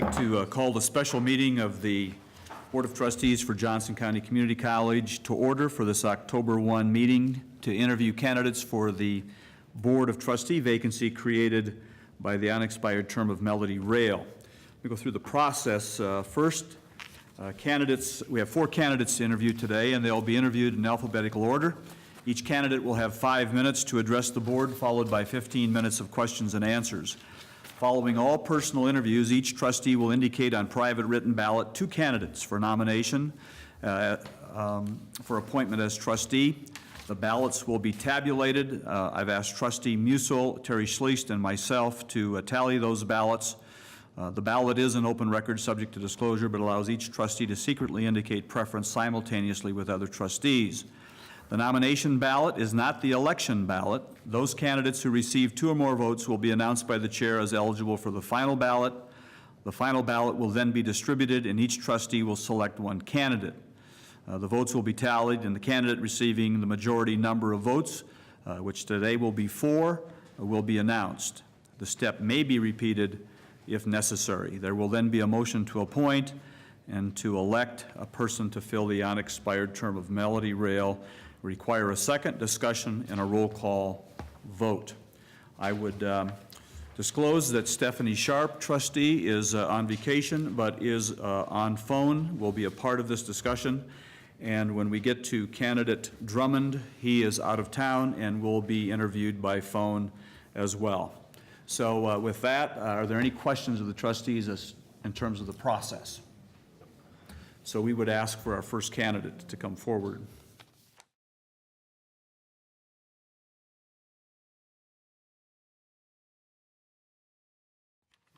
like to call the special meeting of the Board of Trustees for Johnson County Community College to order for this October 1 meeting to interview candidates for the Board of Trustee vacancy created by the unexpired term of Melody Rail. We go through the process. First, candidates. We have 4 candidates to interview today, and they'll be interviewed in alphabetical order. Each candidate will have 5 minutes to address the board, followed by 15 minutes of questions and answers. Following all personal interviews, each trustee will indicate on private written ballot 2 candidates for nomination for appointment as trustee. The ballots will be tabulated. I've asked Trustee Musil, Terry Schliest, and myself to tally those ballots. The ballot is an open record subject to disclosure, but allows each trustee to secretly indicate preference simultaneously with other trustees. The nomination ballot is not the election ballot. Those candidates who receive 2 or more votes will be announced by the chair as eligible for the final ballot. The final ballot will then be distributed, and each trustee will select 1 candidate. The votes will be tallied, and the candidate receiving the majority number of votes, which today will be 4, will be announced. The step may be repeated if necessary. There will then be a motion to appoint and to elect a person to fill the unexpired term of Melody Rail. Require a second discussion and a roll call vote. I would disclose that Stephanie Sharp, trustee, is on vacation but is on phone, will be a part of this discussion. And when we get to candidate Drummond, he is out of town and will be interviewed by phone as well. So with that, are there any questions of the trustees in terms of the process? So we would ask for our first candidate to come forward.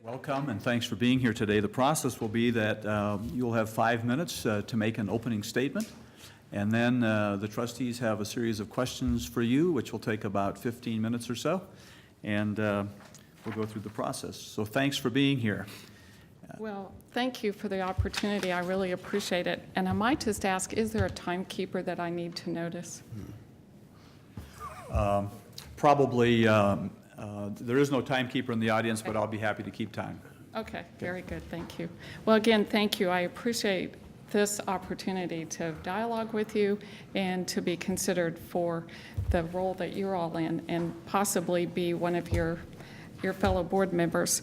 Welcome, and thanks for being here today. The process will be that you'll have 5 minutes to make an opening statement, and then the trustees have a series of questions for you, which will take about 15 minutes or so, and we'll go through the process. So thanks for being here. Well, thank you for the opportunity. I really appreciate it. And I might just ask, is there a timekeeper that I need to notice? Probably. There is no timekeeper in the audience, but I'll be happy to keep time. Okay, very good, thank you. Well, again, thank you. I appreciate this opportunity to dialogue with you and to be considered for the role that you're all in and possibly be one of your fellow board members.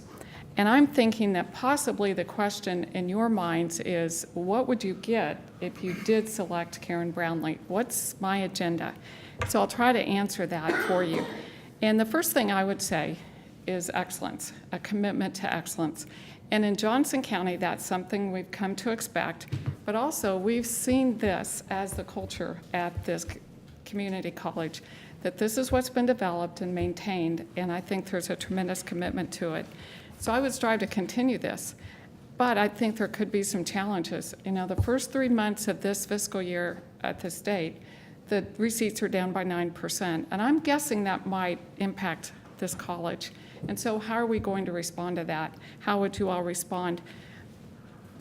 And I'm thinking that possibly the question in your minds is, what would you get if you did select Karen Brownlee? What's my agenda? So I'll try to answer that for you. And the first thing I would say is excellence, a commitment to excellence. And in Johnson County, that's something we've come to expect, but also we've seen this as the culture at this community college, that this is what's been developed and maintained, and I think there's a tremendous commitment to it. So I would strive to continue this, but I think there could be some challenges. You know, the first 3 months of this fiscal year at the state, the receipts are down by 9%, and I'm guessing that might impact this college. And so how are we going to respond to that? How would you all respond?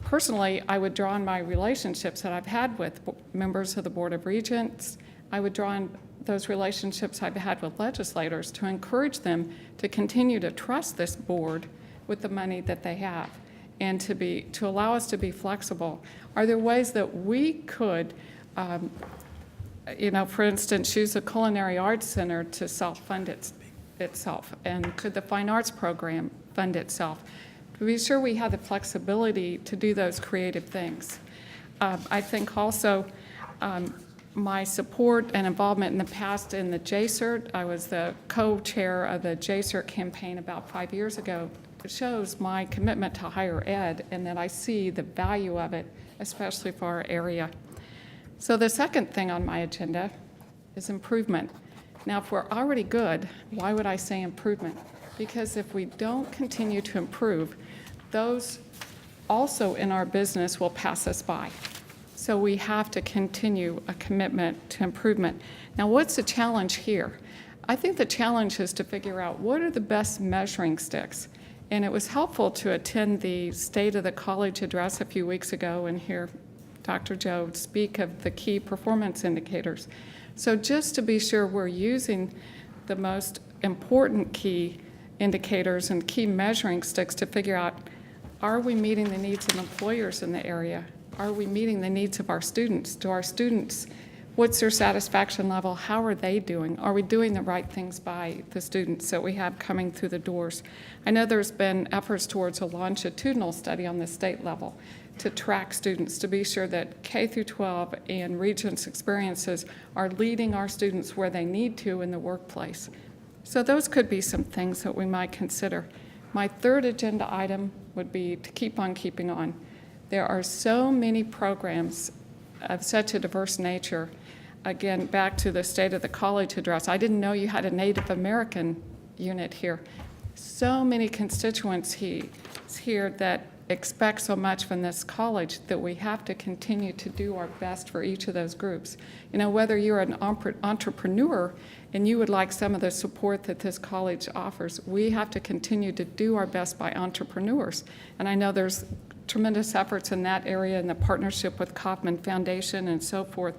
Personally, I would draw on my relationships that I've had with members of the Board of Regents. I would draw on those relationships I've had with legislators to encourage them to continue to trust this board with the money that they have and to allow us to be flexible. Are there ways that we could for instance, use the Culinary Arts Center to self-fund itself? And could the Fine Arts Program fund itself? To be sure we have the flexibility to do those creative things. I think also my support and involvement in the past in the JCCC, I was the co-chair of the JCCC campaign about 5 years ago. It shows my commitment to higher ed and that I see the value of it, especially for our area. So the second thing on my agenda is improvement. Now, if we're already good, why would I say improvement? Because if we don't continue to improve, those also in our business will pass us by. So we have to continue a commitment to improvement. Now, what's the challenge here? I think the challenge is to figure out what are the best measuring sticks. And it was helpful to attend the State of the College address a few weeks ago and hear Dr. Joe speak of the key performance indicators. So just to be sure we're using the most important key indicators and key measuring sticks to figure out are we meeting the needs of employers in the area? Are we meeting the needs of our students? Do our students, what's their satisfaction level? How are they doing? Are we doing the right things by the students that we have coming through the doors? I know there's been efforts towards a longitudinal study on the state level to track students, to be sure that K through 12 and Regents experiences are leading our students where they need to in the workplace. So those could be some things that we might consider. My third agenda item would be to keep on keeping on. There are so many programs of such a diverse nature. Again, back to the State of the College address, I didn't know you had a Native American unit here. So many constituents here that expect so much from this college that we have to continue to do our best for each of those groups. You know, whether you're an entrepreneur and you would like some of the support that this college offers, we have to continue to do our best by entrepreneurs. And I know there's tremendous efforts in that area in the partnership with Kauffman Foundation and so forth.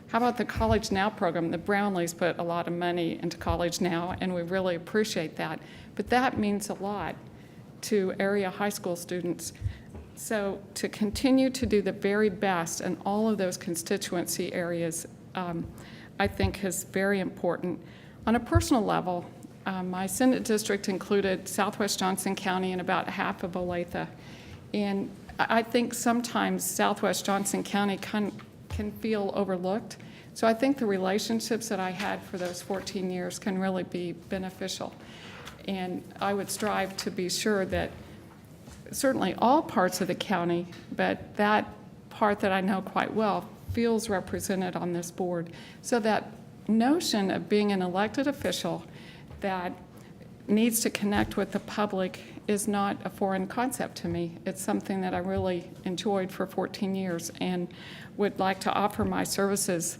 How about the College Now program? The Brownlees put a lot of money into College Now, and we really appreciate that. But that means a lot to area high school students. So to continue to do the very best in all of those constituency areas, I think is very important. On a personal level, my Senate district included Southwest Johnson County and about half of Olathe. And I think sometimes Southwest Johnson County can feel overlooked. So I think the relationships that I had for those 14 years can really be beneficial. And I would strive to be sure that certainly all parts of the county, but that part that I know quite well feels represented on this board. So that notion of being an elected official that needs to connect with the public is not a foreign concept to me. It's something that I really enjoyed for 14 years and would like to offer my services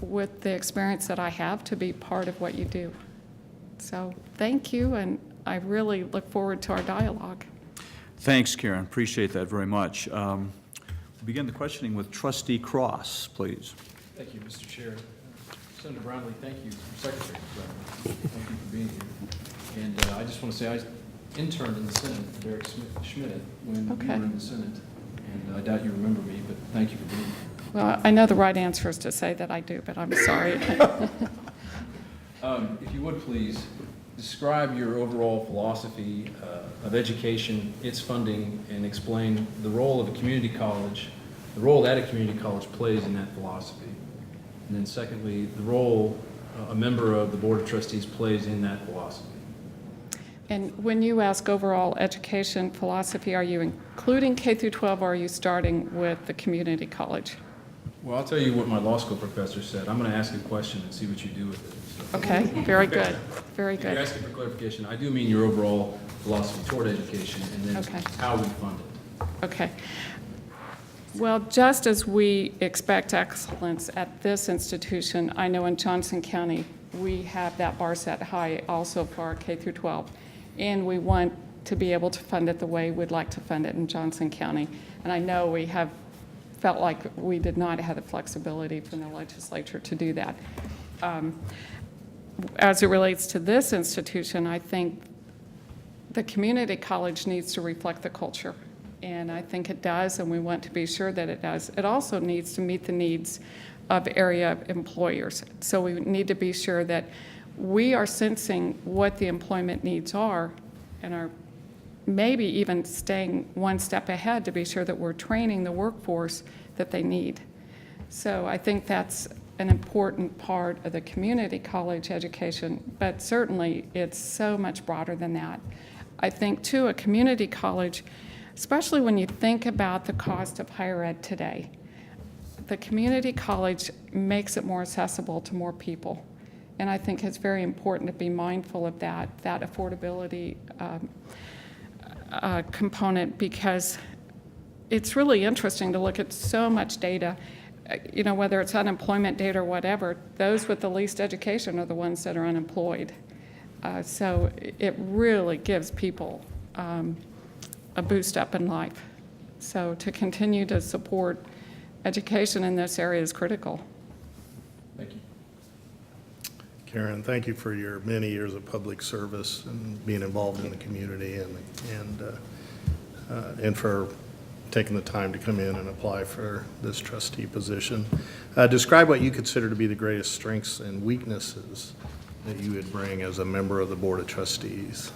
with the experience that I have to be part of what you do. So thank you, and I really look forward to our dialogue. Thanks, Karen. Appreciate that very much. We'll begin the questioning with Trustee Cross, please. Thank you, Mr. Chair. Senator Brownlee, thank you, Secretary Brownlee. Thank you for being here. And I just want to say I interned in the Senate with Derek Schmidt when you were in the Senate. And I doubt you remember me, but thank you for being here. Well, I know the right answer is to say that I do, but I'm sorry. If you would please, describe your overall philosophy of education, its funding, and explain the role of a community college, the role that a community college plays in that philosophy. And then secondly, the role a member of the Board of Trustees plays in that philosophy. And when you ask overall education philosophy, are you including K through 12 or are you starting with the community college? Well, I'll tell you what my law school professor said. I'm going to ask a question and see what you do with it. So, Okay, very good, very if you're good. asking for clarification, I do mean your overall philosophy toward education and then Okay. how we fund it. Okay. Well, just as we expect excellence at this institution, I know in Johnson County, we have that bar set high also for our K through 12. And we want to be able to fund it the way we'd like to fund it in Johnson County. And I know we have felt like we did not have the flexibility from the legislature to do that. As it relates to this institution, I think the community college needs to reflect the culture. And I think it does, and we want to be sure that it does. It also needs to meet the needs of area employers. So we need to be sure that we are sensing what the employment needs are and are maybe even staying one step ahead to be sure that we're training the workforce that they need. So I think that's an important part of the community college education, but certainly it's so much broader than that. I think too, a community college, especially when you think about the cost of higher ed today, the community college makes it more accessible to more people. And I think it's very important to be mindful of that affordability component, because it's really interesting to look at so much data, you know, whether it's unemployment data or whatever, those with the least education are the ones that are unemployed. So it really gives people a boost up in life. So to continue to support education in this area is critical. Thank you. Karen, thank you for your many years of public service and being involved in the community. And and for taking the time to come in and apply for this trustee position. Describe what you consider to be the greatest strengths and weaknesses that you would bring as a member of the Board of Trustees.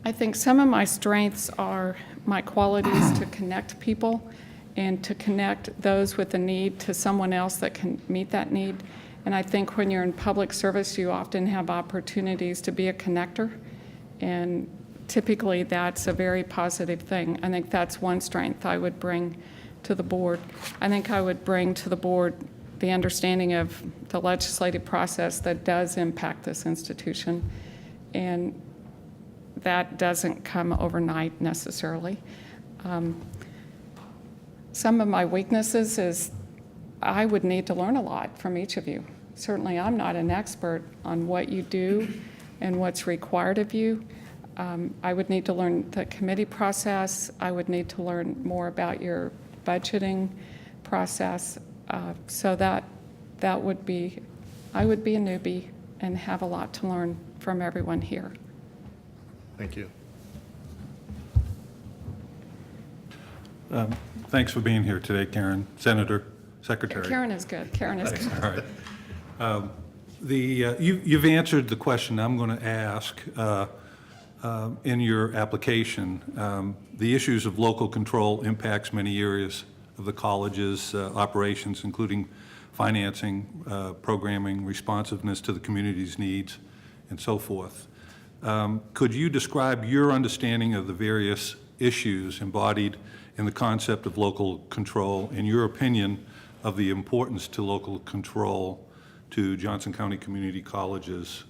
I think some of my strengths are my qualities to connect people and to connect those with a need to someone else that can meet that need. And I think when you're in public service, you often have opportunities to be a connector. And typically, that's a very positive thing. I think that's one strength I would bring to the board. I think I would bring to the board the understanding of the legislative process that does impact this institution. And that doesn't come overnight necessarily. Some of my weaknesses is I would need to learn a lot from each of you. Certainly, I'm not an expert on what you do and what's required of you. I would need to learn the committee process. I would need to learn more about your budgeting process. So that would be, I would be a newbie and have a lot to learn from everyone here. Thank you. Thanks for being here today, Karen, Senator, Secretary. Karen is good. Karen is good. All right. You've answered the question I'm going to ask in your application. The issues of local control impacts many areas of the college's operations, including financing, programming, responsiveness to the community's needs, and so forth. Could you describe your understanding of the various issues embodied in the concept of local control, and your opinion of the importance to local control to Johnson County Community College's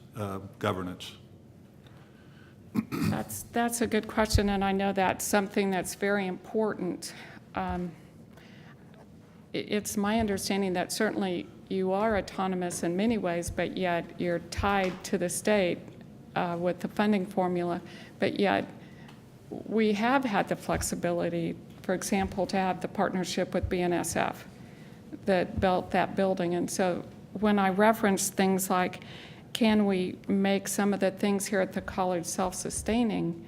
governance? That's a good question, and I know that's something that's very important. It's my understanding that certainly you are autonomous in many ways, but yet you're tied to the state with the funding formula, but yet we have had the flexibility, for example, to have the partnership with BNSF that built that building. And so when I reference things like, can we make some of the things here at the college self-sustaining,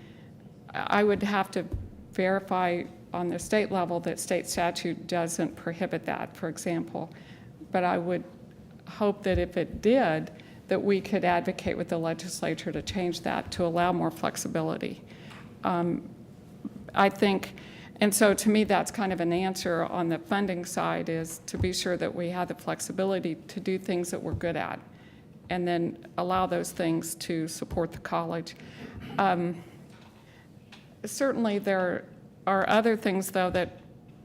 I would have to verify on the state level that state statute doesn't prohibit that, for example. But I would hope that if it did, that we could advocate with the legislature to change that to allow more flexibility. I think, and so to me, that's kind of an answer on the funding side, is to be sure that we have the flexibility to do things that we're good at and then allow those things to support the college. Certainly there are other things, though, that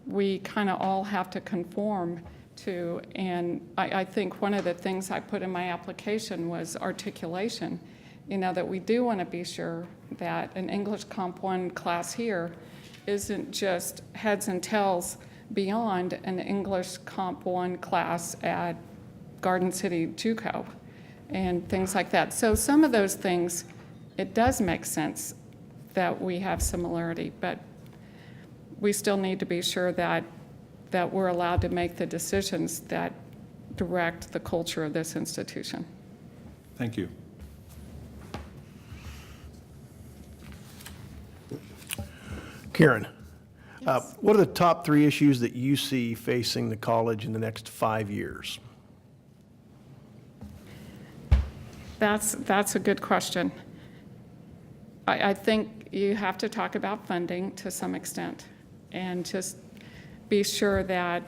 we kind of all have to conform to, and I think one of the things I put in my application was articulation. You know, that we do want to be sure that an English Comp 1 class here isn't just heads and tails beyond an English Comp 1 class at Garden City JUCO and things like that. So some of those things, it does make sense that we have similarity, but we still need to be sure that we're allowed to make the decisions that direct the culture of this institution. Thank you. Karen, what are the top 3 issues that you see facing the college in the next 5 years? That's a good question. I think you have to talk about funding to some extent and just be sure that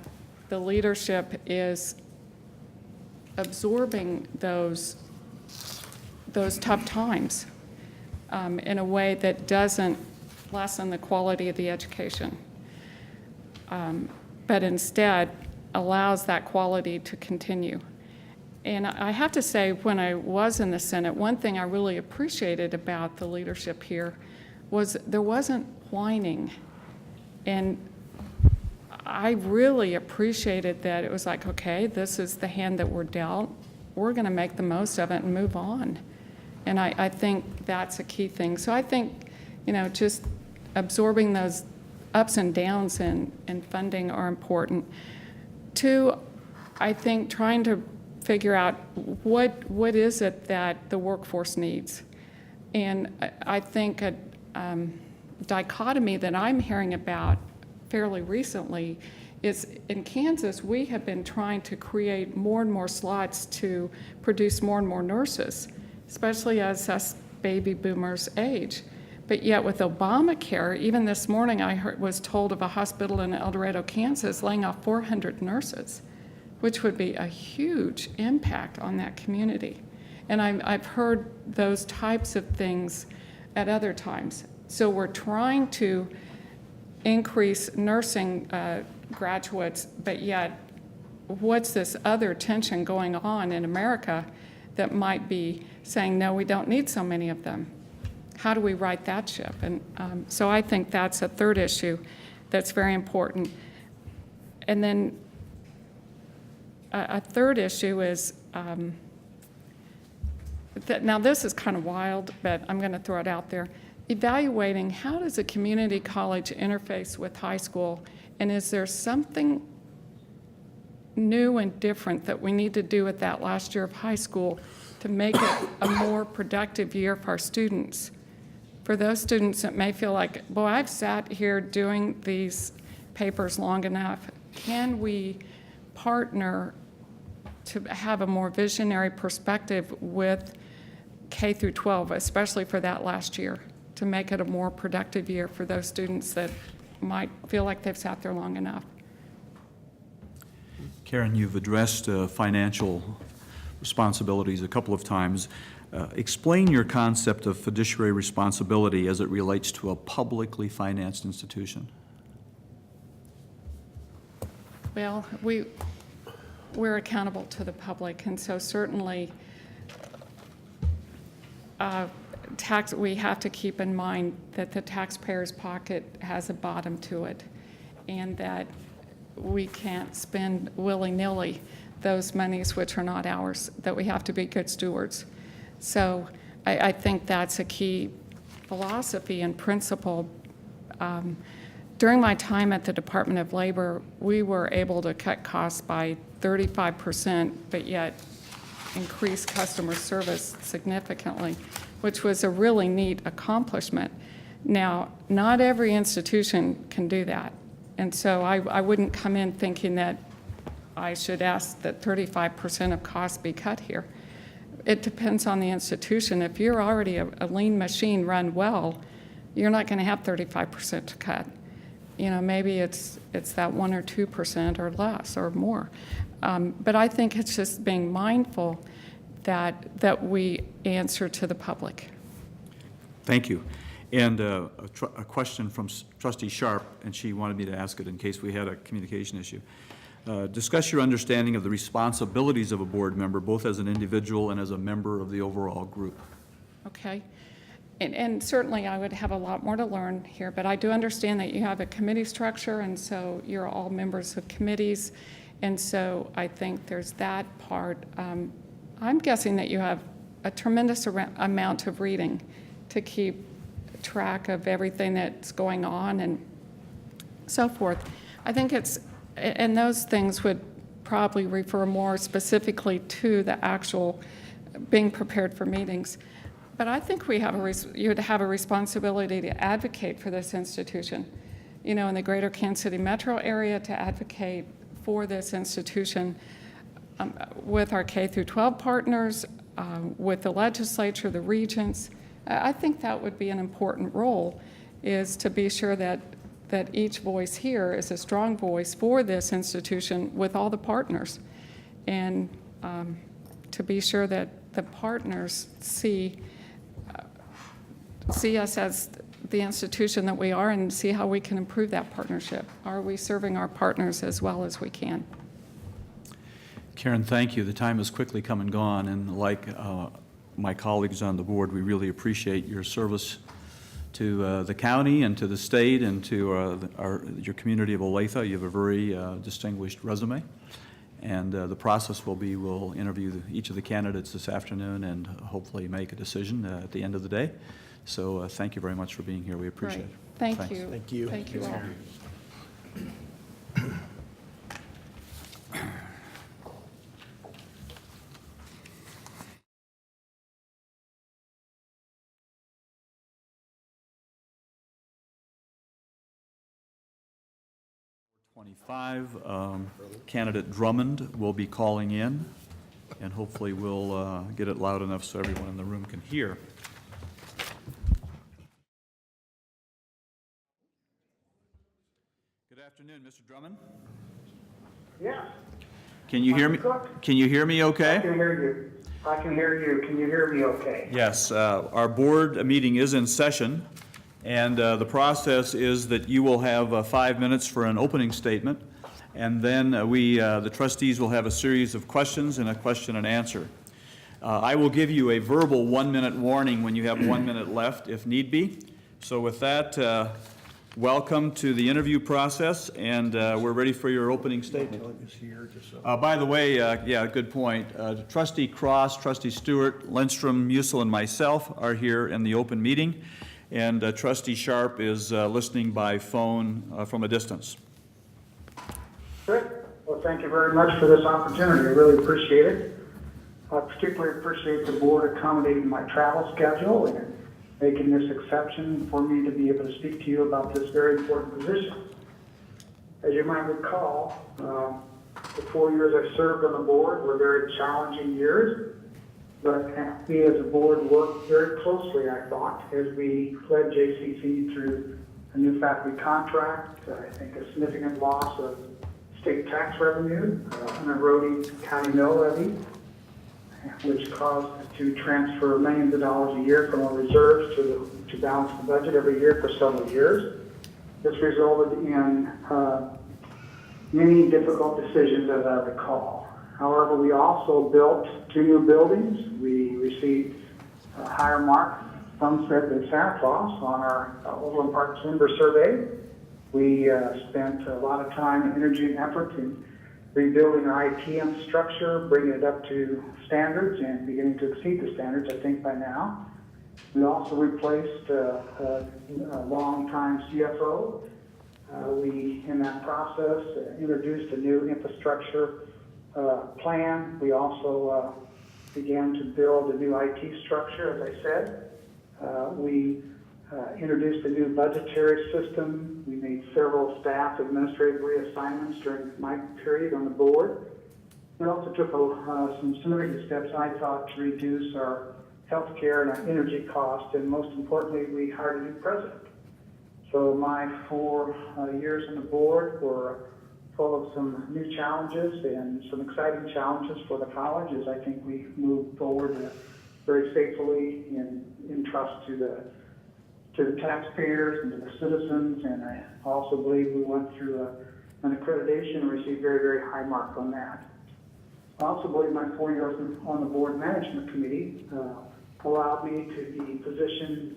the leadership is absorbing those tough times in a way that doesn't lessen the quality of the education, but instead allows that quality to continue. And I have to say, when I was in the Senate, one thing I really appreciated about the leadership here was there wasn't whining. And I really appreciated that it was like, okay, this is the hand that we're dealt. We're going to make the most of it and move on. And I think that's a key thing. So I think, just absorbing those ups and downs in funding are important. 2, I think trying to figure out what is it that the workforce needs. And I think dichotomy that I'm hearing about fairly recently is in Kansas, we have been trying to create more and more slots to produce more and more nurses, especially as us baby boomers age. But yet with Obamacare, even this morning was told of a hospital in El Dorado, Kansas, laying off 400 nurses, which would be a huge impact on that community. And I've heard those types of things at other times. So we're trying to increase nursing graduates, but yet what's this other tension going on in America that might be saying, no, we don't need so many of them? How do we right that ship? And so I think that's a third issue that's very important. And then a third issue is, now this is kind of wild, but I'm going to throw it out there. Evaluating how does a community college interface with high school, and is there something new and different that we need to do with that last year of high school to make it a more productive year for our students? For those students that may feel like, boy, I've sat here doing these papers long enough, can we partner to have a more visionary perspective with K through 12, especially for that last year, to make it a more productive year for those students that might feel like they've sat there long enough? Karen, you've addressed financial responsibilities a couple of times. Explain your concept of fiduciary responsibility as it relates to a publicly financed institution. Well, we're accountable to the public, and so certainly we have to keep in mind that the taxpayer's pocket has a bottom to it, and that we can't spend willy-nilly those monies which are not ours, that we have to be good stewards. So I think that's a key philosophy and principle. During my time at the Department of Labor, we were able to cut costs by 35%, but yet increase customer service significantly, which was a really neat accomplishment. Now, not every institution can do that. And so I wouldn't come in thinking that I should ask that 35% of costs be cut here. It depends on the institution. If you're already a lean machine run well, you're not going to have 35% to cut. You know, maybe it's that 1 or 2% or less or more. But I think it's just being mindful that we answer to the public. Thank you. And a question from Trustee Sharp, and she wanted me to ask it in case we had a communication issue. Discuss your understanding of the responsibilities of a board member, both as an individual and as a member of the overall group. Okay. And certainly I would have a lot more to learn here, but I do understand that you have a committee structure, and so you're all members of committees, and so I think there's that part. I'm guessing that you have a tremendous amount of reading to keep track of everything that's going on and so forth. I think and those things would probably refer more specifically to the actual being prepared for meetings. But I think you would have a responsibility to advocate for this institution, you know, in the greater Kansas City metro area, to advocate for this institution with our K through 12 partners, with the legislature, the regents. I think that would be an important role, is to be sure that each voice here is a strong voice for this institution with all the partners, and to be sure that the partners see us as the institution that we are and see how we can improve that partnership. Are we serving our partners as well as we can? Karen, thank you. The time has quickly come and gone, and like my colleagues on the board, we really appreciate your service to the county and to the state and to your community of Olathe. You have a very distinguished resume, and the process will be we'll interview each of the candidates this afternoon and hopefully make a decision at the end of the day. So thank you very much for being here. We appreciate it. Thank Thanks. you. Thank you. Thank you all. 25, candidate Drummond will be calling in, and hopefully we'll get it loud enough so everyone in the room can hear. Good afternoon, Mr. Drummond. Yes. Can you hear me? Can you hear me okay? I can hear you. I can hear you. Can you hear me okay? Yes, our board meeting is in session, and the process is that you will have 5 minutes for an opening statement, and then the trustees will have a series of questions and a question and answer. I will give you a verbal 1-minute warning when you have 1 minute left, if need be. So with that, welcome to the interview process, and we're ready for your opening statement. By the way, yeah, good point. Trustee Cross, Trustee Stewart, Lindstrom, Musil, and myself are here in the open meeting, and Trustee Sharp is listening by phone from a distance. Good. Well, thank you very much for this opportunity. I really appreciate it. I particularly appreciate the board accommodating my travel schedule and making this exception for me to be able to speak to you about this very important position. As you might recall, the 4 years I served on the board were very challenging years, but we as a board worked very closely, I thought, as we led JCCC through a new faculty contract, I think a significant loss of state tax revenue, an eroding county mill levy, which caused us to transfer millions of dollars a year from our reserves to balance the budget every year for several years. This resulted in many difficult decisions, as I recall. However, we also built 2 new buildings. We received a higher mark, some said, than Santa Claus on our Overland Park Timber survey. We spent a lot of time, energy, and effort in rebuilding our IT infrastructure, bringing it up to standards and beginning to exceed the standards, I think, by now. We also replaced a long-time CFO. We, in that process, introduced a new infrastructure plan. We also began to build a new IT structure, as I said. We introduced a new budgetary system. We made several staff administrative reassignments during my period on the board. We also took some significant steps, I thought, to reduce our health care and our energy costs, and most importantly, we hired a new president. So my 4 years on the board were full of some new challenges and some exciting challenges for the college, as I think we moved forward very faithfully in trust to the taxpayers and to the citizens, and I also believe we went through an accreditation and received very, very high mark on that. I also believe my 4 years on the board management committee allowed me to be positioned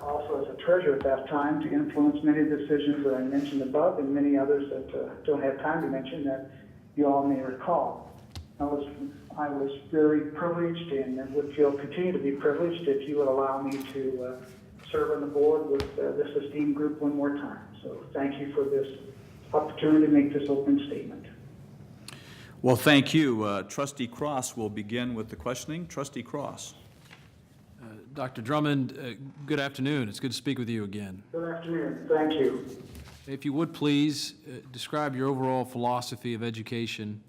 also as a treasurer at that time to influence many decisions that I mentioned above and many others that don't have time to mention that you all may recall. I was very privileged and would continue to be privileged if you would allow me to serve on the board with this esteemed group one more time. So thank you for this opportunity to make this open statement. Well, thank you. Trustee Cross will begin with the questioning. Trustee Cross. Dr. Drummond, good afternoon. It's good to speak with you again. Good afternoon. Thank you. If you would please describe your overall philosophy of education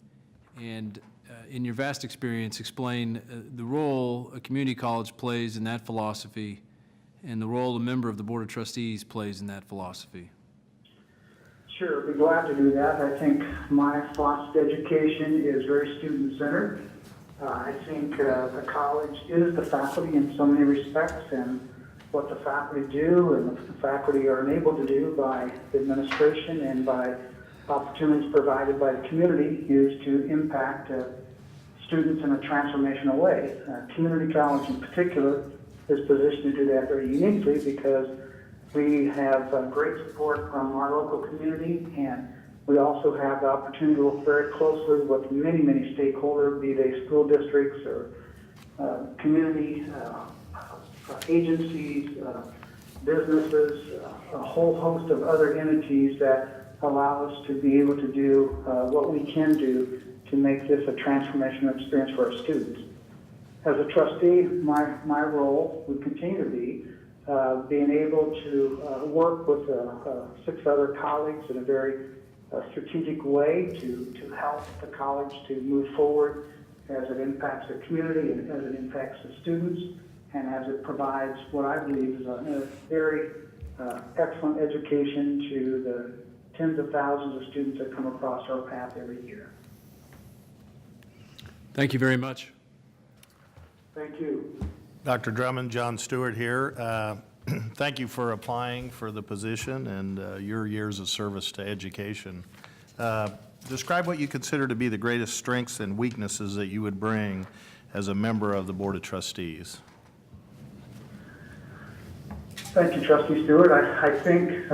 and in your vast experience, explain the role a community college plays in that philosophy and the role a member of the Board of Trustees plays in that philosophy. Sure, I'd be glad to do that. I think my philosophy of education is very student-centered. I think the college is the faculty in so many respects, and what the faculty do and what the faculty are enabled to do by the administration and by opportunities provided by the community is to impact students in a transformational way. Community college in particular is positioned to do that very uniquely because we have great support from our local community, and we also have the opportunity to work very closely with many, many stakeholders, be they school districts or community agencies, businesses, a whole host of other entities that allow us to be able to do what we can do to make this a transformational experience for our students. As a trustee, my role would continue to be being able to work with 6 other colleagues in a very strategic way to help the college to move forward as it impacts the community and as it impacts the students, and as it provides what I believe is a very excellent education to the tens of thousands of students that come across our path every year. Thank you very much. Thank you. Dr. Drummond, John Stewart here. Thank you for applying for the position and your years of service to education. Describe what you consider to be the greatest strengths and weaknesses that you would bring as a member of the Board of Trustees. Thank you, Trustee Stewart. I think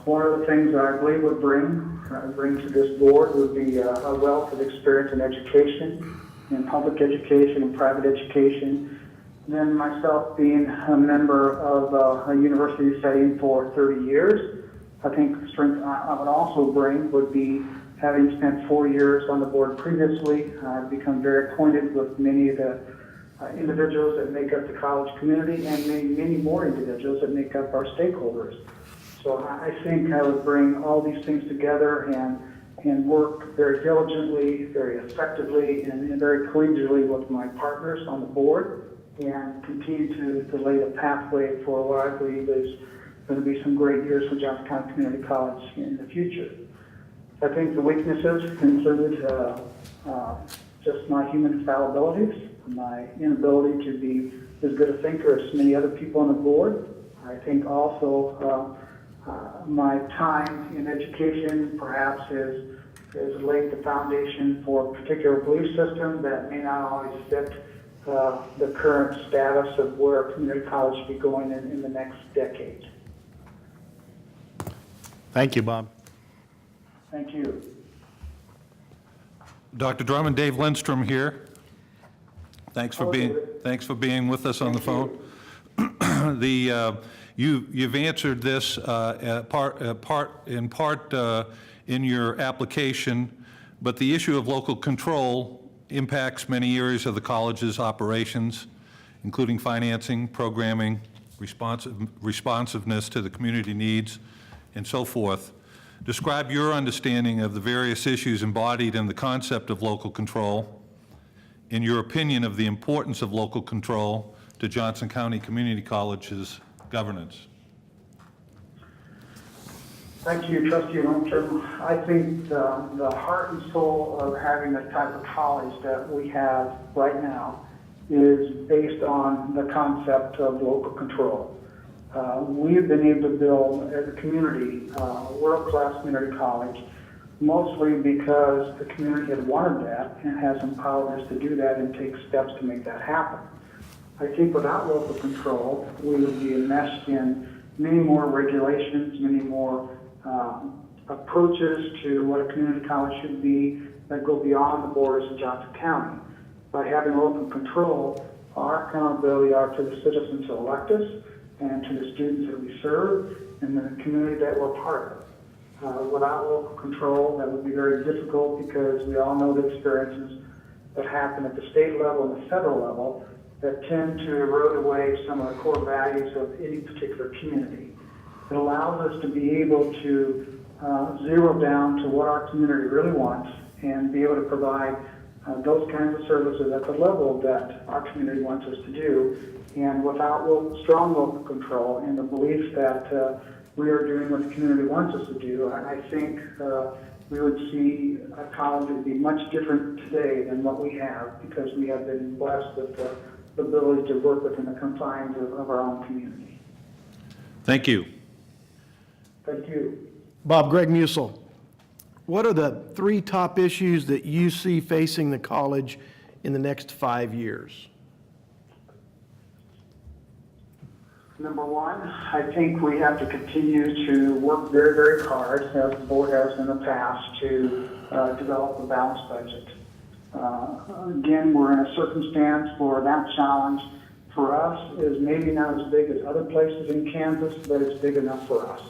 one of the things that I believe would bring to this board would be a wealth of experience in education, in public education and private education. Then myself being a member of a university setting for 30 years, I think the strength I would also bring would be having spent 4 years on the board previously. I've become very acquainted with many of the individuals that make up the college community and many more individuals that make up our stakeholders. So I think I would bring all these things together and work very diligently, very effectively, and very collegially with my partners on the board, and continue to lay the pathway for what I believe is going to be some great years for Johnson County Community College in the future. I think the weaknesses include just my human fallibilities, my inability to be as good a thinker as many other people on the board. I think also my time in education perhaps has laid the foundation for a particular belief system that may not always fit the current status of where community college should be going in the next decade. Thank you, Bob. Thank you. Dr. Drummond, Dave Lindstrom here. Thanks for being with us on the phone. You've answered this in part in your application, but the issue of local control impacts many areas of the college's operations, including financing, programming, responsiveness to the community needs, and so forth. Describe your understanding of the various issues embodied in the concept of local control, in your opinion of the importance of local control to Johnson County Community College's governance. Thank you, Trustee Lindstrom. I think the heart and soul of having the type of college that we have right now is based on the concept of local control. We've been able to build, as a community, a world-class community college, mostly because the community had wanted that and has empowered us to do that and take steps to make that happen. I think without local control, we would be enmeshed in many more regulations, many more approaches to what a community college should be that go beyond the borders of Johnson County. By having local control, our accountability are to the citizens who elect us and to the students that we serve and the community that we're part of. Without local control, that would be very difficult because we all know the experiences that happen at the state level and the federal level that tend to erode away some of the core values of any particular community. It allows us to be able to zero down to what our community really wants and be able to provide those kinds of services at the level that our community wants us to do. And without strong local control and the belief that we are doing what the community wants us to do, I think we would see a college that would be much different today than what we have, because we have been blessed with the ability to work within the confines of our own community. Thank you. Thank you. Bob, Greg Musil, what are the 3 top issues that you see facing the college in the next 5 years? Number one, I think we have to continue to work very, very hard, as the board has in the past, to develop a balanced budget. Again, we're in a circumstance where that challenge for us is maybe not as big as other places in Kansas, but it's big enough for us.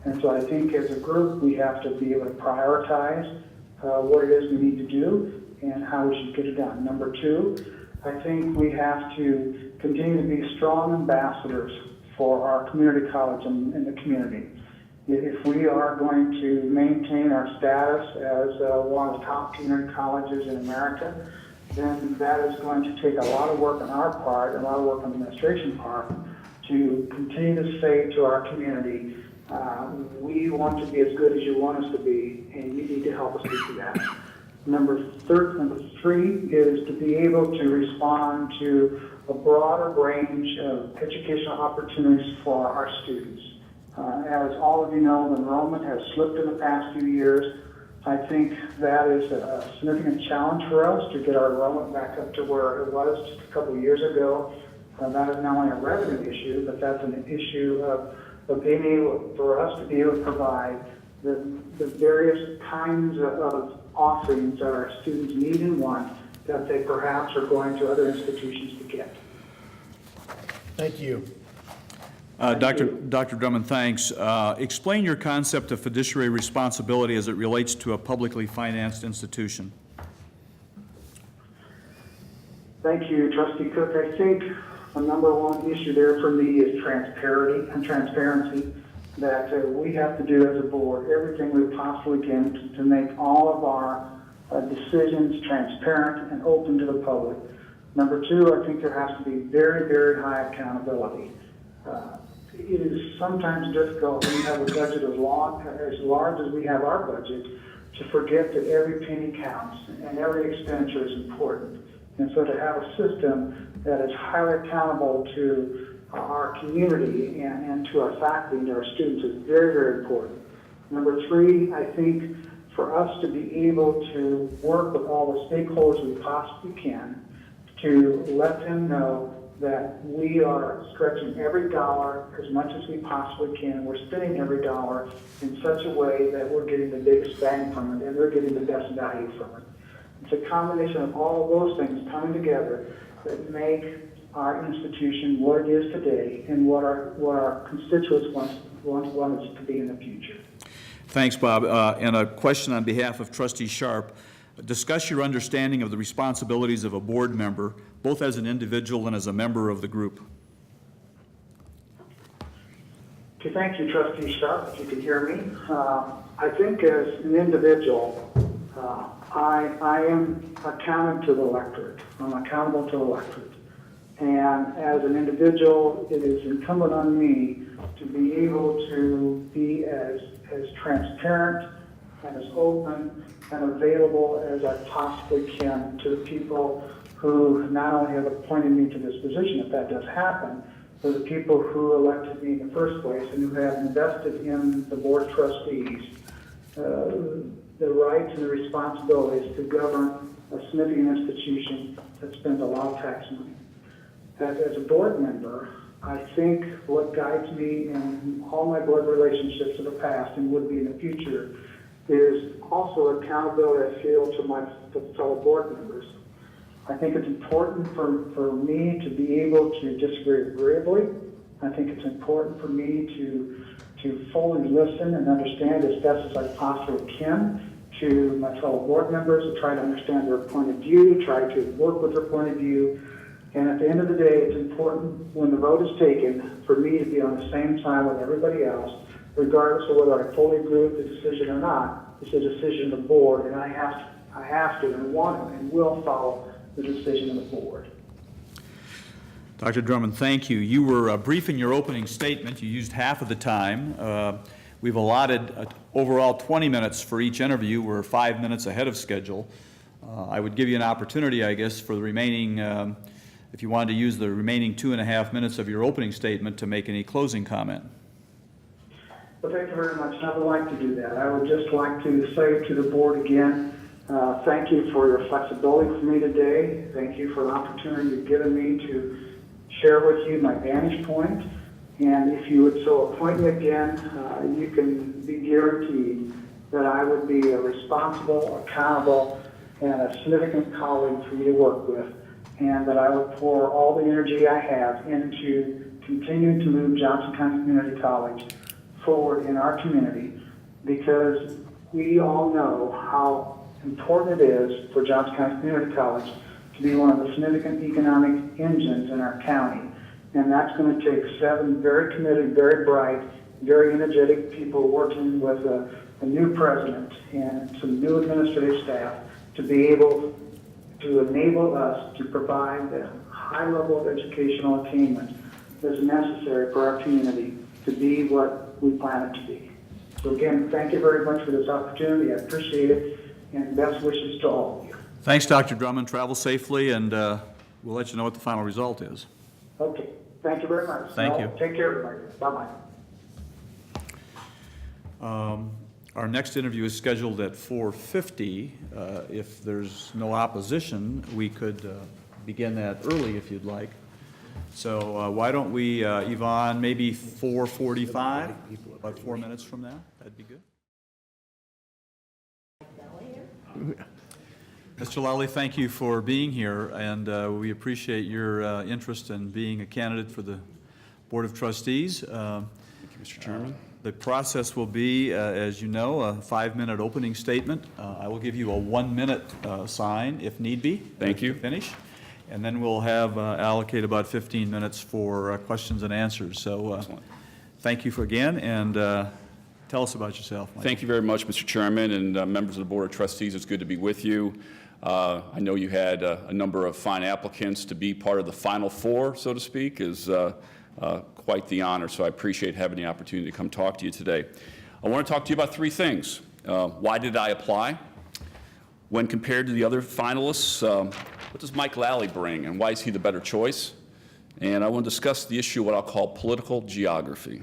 And so I think as a group, we have to be able to prioritize what it is we need to do and how we should get it done. Number two, I think we have to continue to be strong ambassadors for our community college in the community. If we are going to maintain our status as one of the top community colleges in America, then that is going to take a lot of work on our part, a lot of work on the administration part, to continue to say to our community, we want to be as good as you want us to be, and you need to help us do that. Number three is to be able to respond to a broader range of educational opportunities for our students. As all of you know, enrollment has slipped in the past few years. I think that is a significant challenge for us to get our enrollment back up to where it was just a couple of years ago. That is not only a revenue issue, but that's an issue of being able, for us to be able to provide the various kinds of offerings that our students need and want that they perhaps are going to other institutions to get. Thank you. Dr. Drummond, thanks. Explain your concept of fiduciary responsibility as it relates to a publicly financed institution. Thank you, Trustee Cook. I think the number one issue there for me is transparency, that we have to do as a board everything we possibly can to make all of our decisions transparent and open to the public. Number two, I think there has to be very, very high accountability. It is sometimes difficult when you have a budget as large as we have our budget to forget that every penny counts and every expenditure is important. And so to have a system that is highly accountable to our community and to our faculty and to our students is very, very important. Number three, I think for us to be able to work with all the stakeholders we possibly can to let them know that we are stretching every dollar as much as we possibly can. We're spending every dollar in such a way that we're getting the biggest bang from it and they're getting the best value from it. It's a combination of all of those things coming together that make our institution what it is today and what our constituents want us to be in the future. Thanks, Bob. And a question on behalf of Trustee Sharp. Discuss your understanding of the responsibilities of a board member, both as an individual and as a member of the group. Okay, thank you, Trustee Sharp, if you can hear me. I think as an individual, I am accounted to the electorate. I'm accountable to the electorate. And as an individual, it is incumbent on me to be able to be as transparent and as open and available as I possibly can to the people who not only have appointed me to this position, if that does happen, but the people who elected me in the first place and who have invested in the Board of Trustees the rights and the responsibilities to govern a significant institution that spends a lot of tax money. As a board member, I think what guides me in all my board relationships in the past and would be in the future is also accountability I feel to my fellow board members. I think it's important for me to be able to disagree agreeably. I think it's important for me to fully listen and understand as best as I possibly can to my fellow board members, to try to understand their point of view, try to work with their point of view. And at the end of the day, it's important when the vote is taken for me to be on the same side with everybody else, regardless of whether I fully agree with the decision or not. It's a decision of the board, and I have to and want to and will follow the decision of the board. Dr. Drummond, thank you. You were brief in your opening statement. You used half of the time. We've allotted overall 20 minutes for each interview. We're 5 minutes ahead of schedule. I would give you an opportunity, I guess, for the remaining, if you wanted to use the remaining 2.5 minutes of your opening statement to make any closing comment. Well, thank you very much. I would like to do that. I would just like to say to the board again, thank you for your flexibility for me today. Thank you for the opportunity you've given me to share with you my vantage point. And if you would so appoint me again, you can be guaranteed that I would be a responsible, accountable, and a significant colleague for you to work with, and that I would pour all the energy I have into continuing to move Johnson County Community College forward in our community, because we all know how important it is for Johnson County Community College to be one of the significant economic engines in our county. And that's going to take 7 very committed, very bright, very energetic people working with a new president and some new administrative staff to be able to enable us to provide the high level of educational attainment that's necessary for our community to be what we plan it to be. So again, thank you very much for this opportunity. I appreciate it, and best wishes to all of you. Thanks, Dr. Drummond. Travel safely, and we'll let you know what the final result is. Okay, thank you very much. Thank you. Take care, everybody. Bye-bye. Our next interview is scheduled at 4:50. If there's no opposition, we could begin that early if you'd like. So why don't we, Yvonne, maybe 4:45, about 4 minutes from now? That'd be good. Mr. Lally, thank you for being here, and we appreciate your interest in being a candidate for the Board of Trustees. Thank you, Mr. Chairman. The process will be, as you know, a 5-minute opening statement. I will give you a 1-minute sign if need be. Thank you. To finish. And then we'll have allocate about 15 minutes for questions and answers. So Excellent. thank you again, and tell us about yourself, Mike. Thank you very much, Mr. Chairman, and members of the Board of Trustees. It's good to be with you. I know you had a number of fine applicants. To be part of the final 4, so to speak, is quite the honor, so I appreciate having the opportunity to come talk to you today. I want to talk to you about 3 things. Why did I apply? When compared to the other finalists, what does Mike Lally bring, and why is he the better choice? And I want to discuss the issue of what I'll call political geography,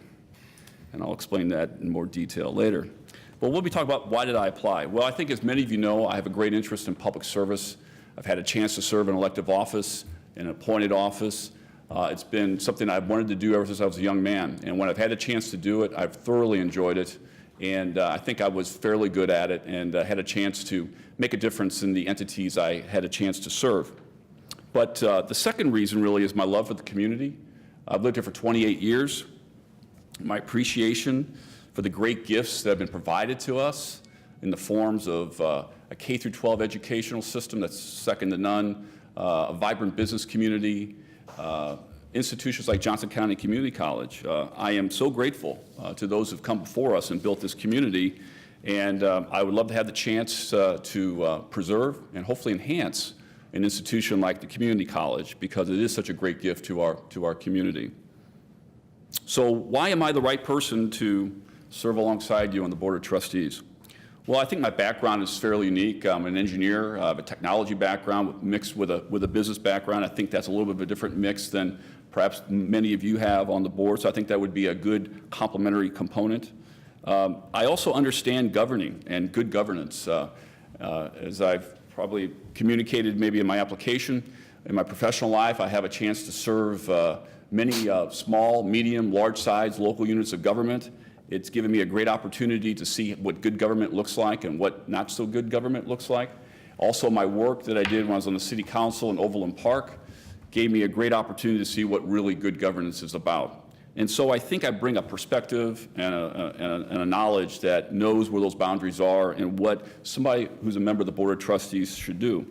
and I'll explain that in more detail later. But we'll be talking about why did I apply? Well, I think as many of you know, I have a great interest in public service. I've had a chance to serve in elective office, in an appointed office. It's been something I've wanted to do ever since I was a young man. And when I've had a chance to do it, I've thoroughly enjoyed it. And I think I was fairly good at it and had a chance to make a difference in the entities I had a chance to serve. But the second reason really is my love for the community. I've lived here for 28 years. My appreciation for the great gifts that have been provided to us in the forms of a K-12 educational system that's second to none, a vibrant business community, institutions like Johnson County Community College. I am so grateful to those who've come before us and built this community, and I would love to have the chance to preserve and hopefully enhance an institution like the community college, because it is such a great gift to our community. So why am I the right person to serve alongside you on the Board of Trustees? Well, I think my background is fairly unique. I'm an engineer. I have a technology background mixed with a business background. I think that's a little bit of a different mix than perhaps many of you have on the board, so I think that would be a good complementary component. I also understand governing and good governance. As I've probably communicated maybe in my application, in my professional life, I have a chance to serve many small, medium, large-sized local units of government. It's given me a great opportunity to see what good government looks like and what not so good government looks like. Also, my work that I did when I was on the City Council in Overland Park gave me a great opportunity to see what really good governance is about. And so I think I bring a perspective and a knowledge that knows where those boundaries are and what somebody who's a member of the Board of Trustees should do.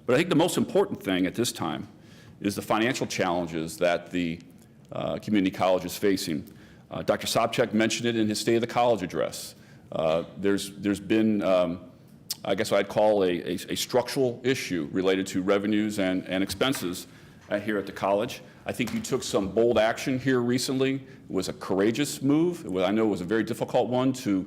But I think the most important thing at this time is the financial challenges that the community college is facing. Dr. Sobczak mentioned it in his State of the College address. There's been, I guess I'd call a structural issue related to revenues and expenses here at the college. I think you took some bold action here recently. It was a courageous move. I know it was a very difficult one to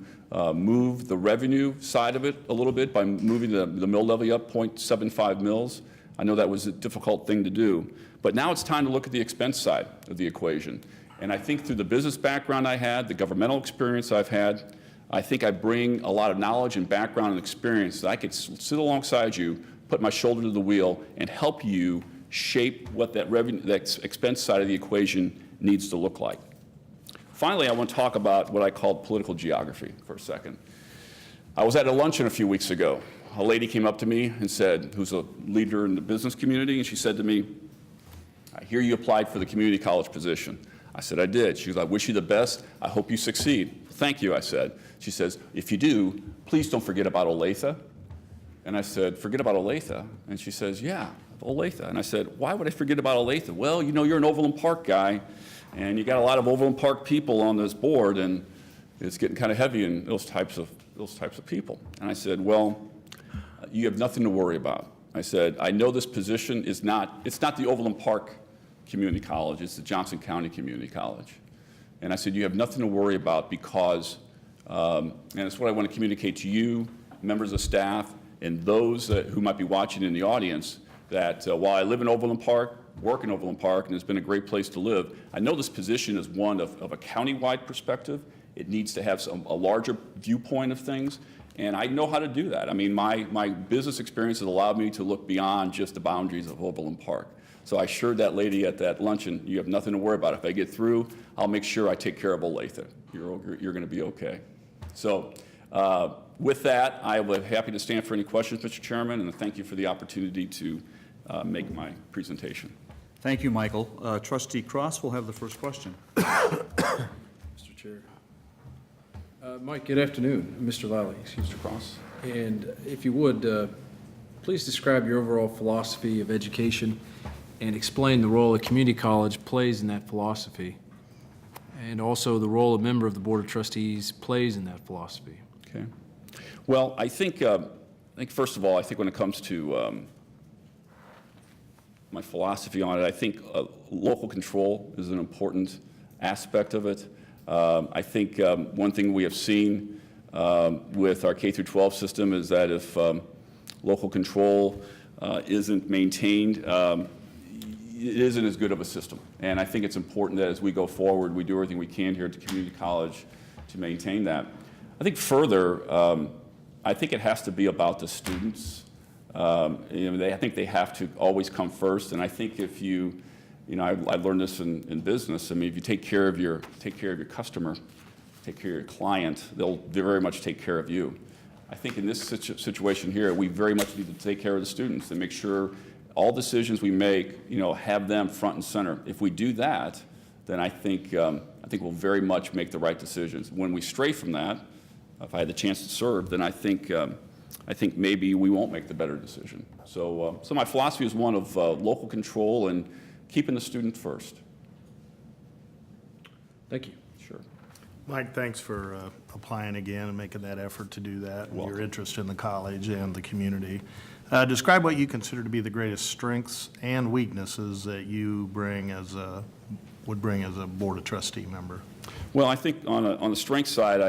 move the revenue side of it a little bit by moving the mill levy up 0.75 mils. I know that was a difficult thing to do. But now it's time to look at the expense side of the equation. And I think through the business background I had, the governmental experience I've had, I think I bring a lot of knowledge and background and experience that I could sit alongside you, put my shoulder to the wheel, and help you shape what that expense side of the equation needs to look like. Finally, I want to talk about what I call political geography for a second. I was at a luncheon a few weeks ago. A lady came up to me and said, who's a leader in the business community, and she said to me, "I hear you applied for the community college position." I said, "I did." She goes, "I wish you the best. I hope you succeed." "Thank you," I said. She says, "If you do, please don't forget about Olathe." And I said, "Forget about Olathe?" And she says, "Yeah, Olathe. And I said, why would I forget about Olathe? Well, you know, you're an Overland Park guy, and you got a lot of Overland Park people on this board, and it's getting kind of heavy in those types of people. And I said, well, you have nothing to worry about. I said, I know this position is not the Overland Park Community College, it's the Johnson County Community College. And I said, you have nothing to worry about because, and it's what I want to communicate to you, members of staff, and those who might be watching in the audience, that while I live in Overland Park, work in Overland Park, and it's been a great place to live, I know this position is one of a county-wide perspective. It needs to have a larger viewpoint of things, and I know how to do that. I mean, my business experience has allowed me to look beyond just the boundaries of Overland Park. So I assured that lady at that luncheon, you have nothing to worry about. If I get through, I'll make sure I take care of Olathe. You're going to be okay. So with that, I will be happy to stand for any questions, Mr. Chairman, and thank you for the opportunity to make my presentation. Thank you, Michael. Trustee Cross will have the first question. Mr. Chair. Mike, good afternoon. Mr. Lally, excuse me. Mr. Cross? And if you would, please describe your overall philosophy of education and explain the role a community college plays in that philosophy, and also the role a member of the Board of Trustees plays in that philosophy. Okay. Well, I think first of all, I think when it comes to my philosophy on it, I think local control is an important aspect of it. I think one thing we have seen with our K through 12 system is that if local control isn't maintained, it isn't as good of a system. And I think it's important that as we go forward, we do everything we can here at the community college to maintain that. I think further, I think it has to be about the students. I think they have to always come first. And I think if I learned this in business. I mean, if you take care of your customer, take care of your client, they'll very much take care of you. I think in this situation here, we very much need to take care of the students and make sure all decisions we make, have them front and center. If we do that, then I think we'll very much make the right decisions. When we stray from that, if I had the chance to serve, then I think maybe we won't make the better decision. So my philosophy is one of local control and keeping the student first. Thank you. Sure. Mike, thanks for applying again and making that effort to do that, and your interest in the college and the community. Describe what you consider to be the greatest strengths and weaknesses that you would bring as a Board of Trustee member. Well, I think on the strength side,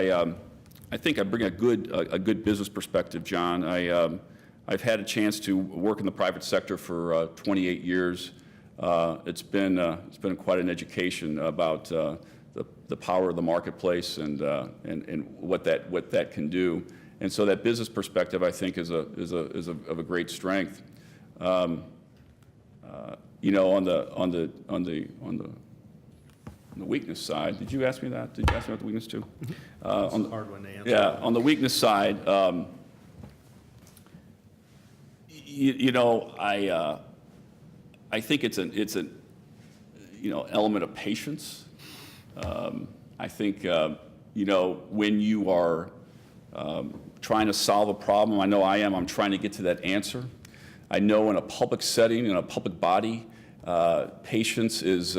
I think I bring a good business perspective, John. I've had a chance to work in the private sector for 28 years. It's been quite an education about the power of the marketplace and what that can do. And so that business perspective, I think, is of a great strength. On the weakness side, did you ask me that? Did you ask me about the weakness too? It's a hard one to answer. Yeah, on the weakness side, I think it's an element of patience. I think when you are trying to solve a problem, I know I am. I'm trying to get to that answer. I know in a public setting, in a public body, patience is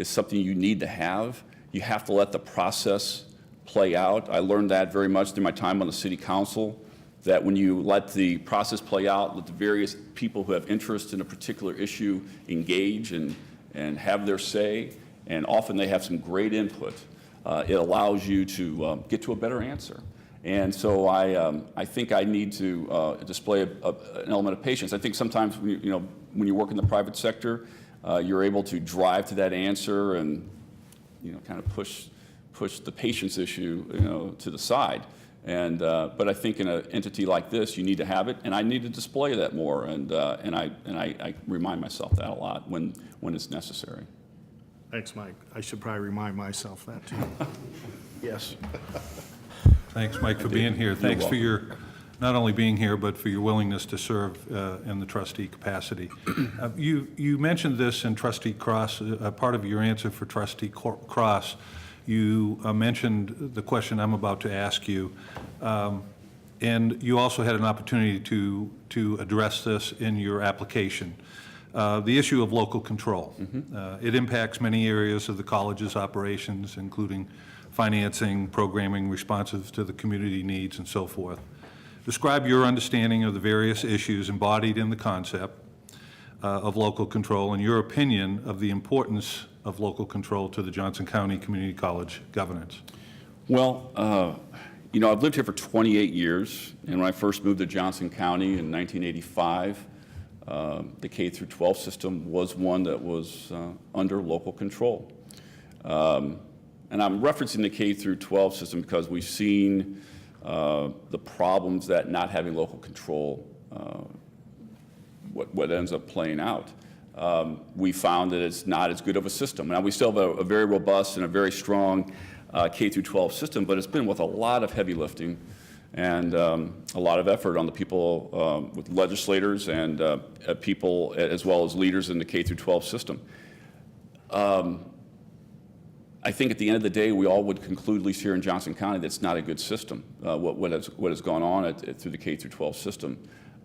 something you need to have. You have to let the process play out. I learned that very much through my time on the city council, that when you let the process play out, let the various people who have interest in a particular issue engage and have their say, and often they have some great input, it allows you to get to a better answer. And so I think I need to display an element of patience. I think sometimes when you work in the private sector, you're able to drive to that answer and kind of push the patience issue to the side. But I think in an entity like this, you need to have it, and I need to display that more. And I remind myself that a lot when it's necessary. Thanks, Mike. I should probably remind myself that too. Yes. Thanks, Mike, for being here. Thanks for your, not only being here, but for your willingness to serve in the trustee capacity. You mentioned this in Trustee Cross, part of your answer for Trustee Cross. You mentioned the question I'm about to ask you. And you also had an opportunity to address this in your application. The issue of local control. It impacts many areas of the college's operations, including financing, programming, responsive to the community needs, and so forth. Describe your understanding of the various issues embodied in the concept of local control and your opinion of the importance of local control to the Johnson County Community College governance. Well, you know, I've lived here for 28 years, and when I first moved to Johnson County in 1985, the K through 12 system was one that was under local control. And I'm referencing the K through 12 system because we've seen the problems that not having local control, what ends up playing out. We found that it's not as good of a system. Now, we still have a very robust and a very strong K through 12 system, but it's been with a lot of heavy lifting and a lot of effort on the people, with legislators and people as well as leaders in the K through 12 system. I think at the end of the day, we all would conclude, at least here in Johnson County, that it's not a good system, what has gone on through the K through 12 system.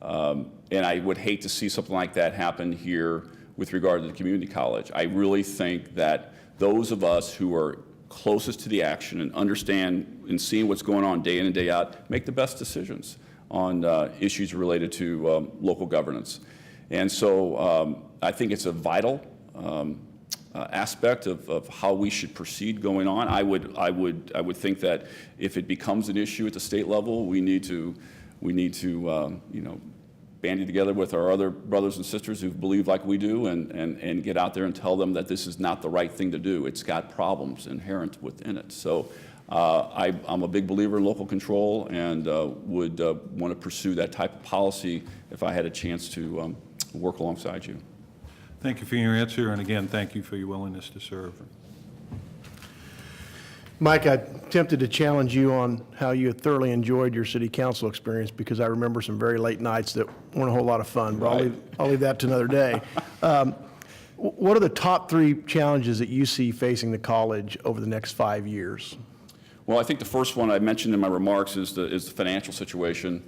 And I would hate to see something like that happen here with regard to the community college. I really think that those of us who are closest to the action and understand and seeing what's going on day in and day out make the best decisions on issues related to local governance. And so I think it's a vital aspect of how we should proceed going on. I would think that if it becomes an issue at the state level, we need to you know, bandy together with our other brothers and sisters who believe like we do and get out there and tell them that this is not the right thing to do. It's got problems inherent within it. So I'm a big believer in local control and would want to pursue that type of policy if I had a chance to work alongside you. Thank you for your answer, and again, thank you for your willingness to serve. Mike, I'm tempted to challenge you on how you thoroughly enjoyed your city council experience, because I remember some very late nights that weren't a whole lot of fun, but Right. I'll leave that to another day. What are the top 3 challenges that you see facing the college over the next 5 years? Well, I think the first one I mentioned in my remarks is the financial situation.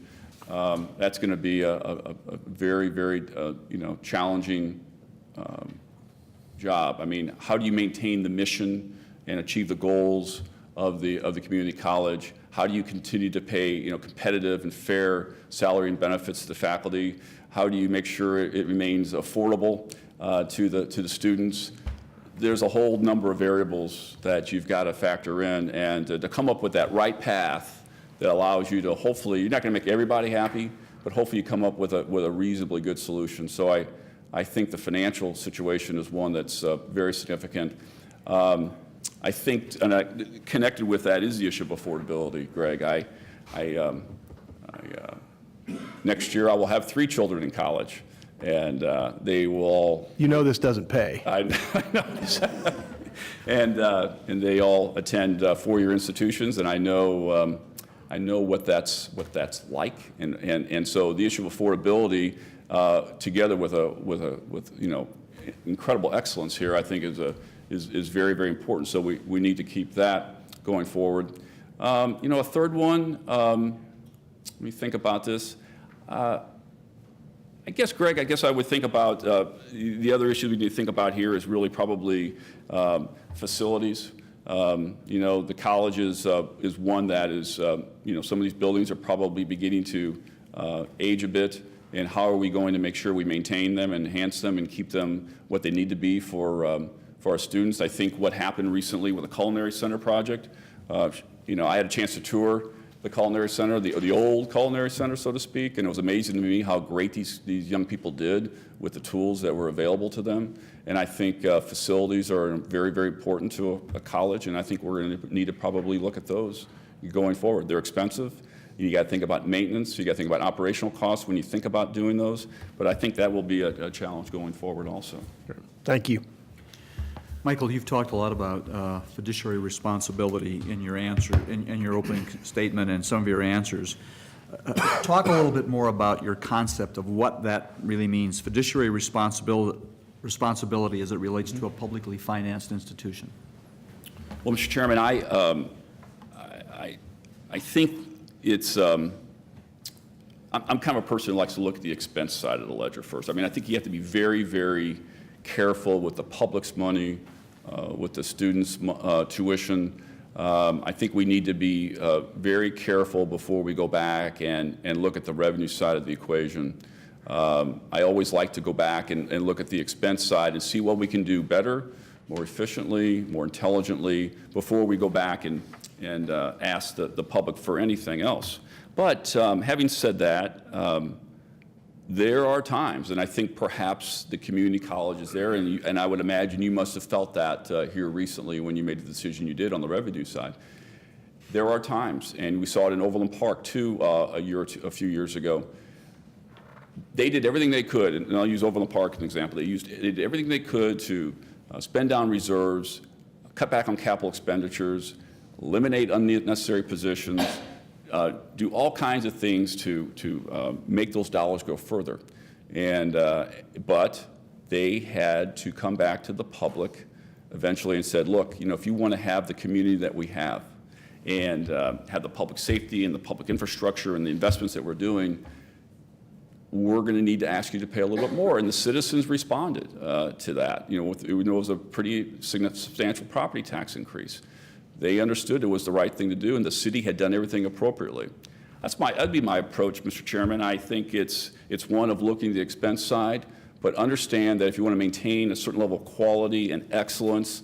That's going to be a very, very you know, challenging job. I mean, how do you maintain the mission and achieve the goals of the community college? How do you continue to pay, you know, competitive and fair salary and benefits to the faculty? How do you make sure it remains affordable to the students? There's a whole number of variables that you've got to factor in, and to come up with that right path that allows you to, hopefully, you're not going to make everybody happy, but hopefully you come up with a reasonably good solution. So I think the financial situation is one that's very significant. I think, and connected with that is the issue of affordability, Greg. Next year I will have 3 children in college, and they will all. You know this doesn't pay. I know. And they all attend 4-year institutions, and I know what that's like, and so the issue of affordability, together with you know, incredible excellence here, I think is very, very important. So we need to keep that going forward. You know, a third one, let me think about this. I guess, Greg, I would think about the other issue we need to think about here is really probably facilities. You know, the college is one that is, you know, some of these buildings are probably beginning to age a bit. And how are we going to make sure we maintain them, enhance them, and keep them what they need to be for our students? I think what happened recently with the Culinary Center project, you know, I had a chance to tour the Culinary Center, the old Culinary Center, so to speak, and it was amazing to me how great these young people did with the tools that were available to them. And I think facilities are very, very important to a college, and I think we're going to need to probably look at those going forward. They're expensive. You got to think about maintenance. You got to think about operational costs when you think about doing those. But I think that will be a challenge going forward also. Thank you. Michael, you've talked a lot about fiduciary responsibility in your answer, in your opening statement and some of your answers. Talk a little bit more about your concept of what that really means, fiduciary responsibility as it relates to a publicly financed institution. Well, Mr. Chairman, I think it's I'm kind of a person who likes to look at the expense side of the ledger first. I mean, I think you have to be very, very careful with the public's money, with the students' tuition. I think we need to be very careful before we go back and look at the revenue side of the equation. I always like to go back and look at the expense side and see what we can do better, more efficiently, more intelligently, before we go back and ask the public for anything else. But having said that, there are times, and I think perhaps the community college is there, and I would imagine you must have felt that here recently when you made the decision you did on the revenue side. There are times, and we saw it in Overland Park too a few years ago. They did everything they could, and I'll use Overland Park as an example. They did everything they could to spend down reserves, cut back on capital expenditures, eliminate unnecessary positions, do all kinds of things to make those dollars go further. But they had to come back to the public eventually and said, look, if you want to have the community that we have and have the public safety and the public infrastructure and the investments that we're doing, we're going to need to ask you to pay a little bit more. And the citizens responded to that. It was a pretty substantial property tax increase. They understood it was the right thing to do, and the city had done everything appropriately. That'd be my approach, Mr. Chairman. I think it's one of looking at the expense side, but understand that if you want to maintain a certain level of quality and excellence,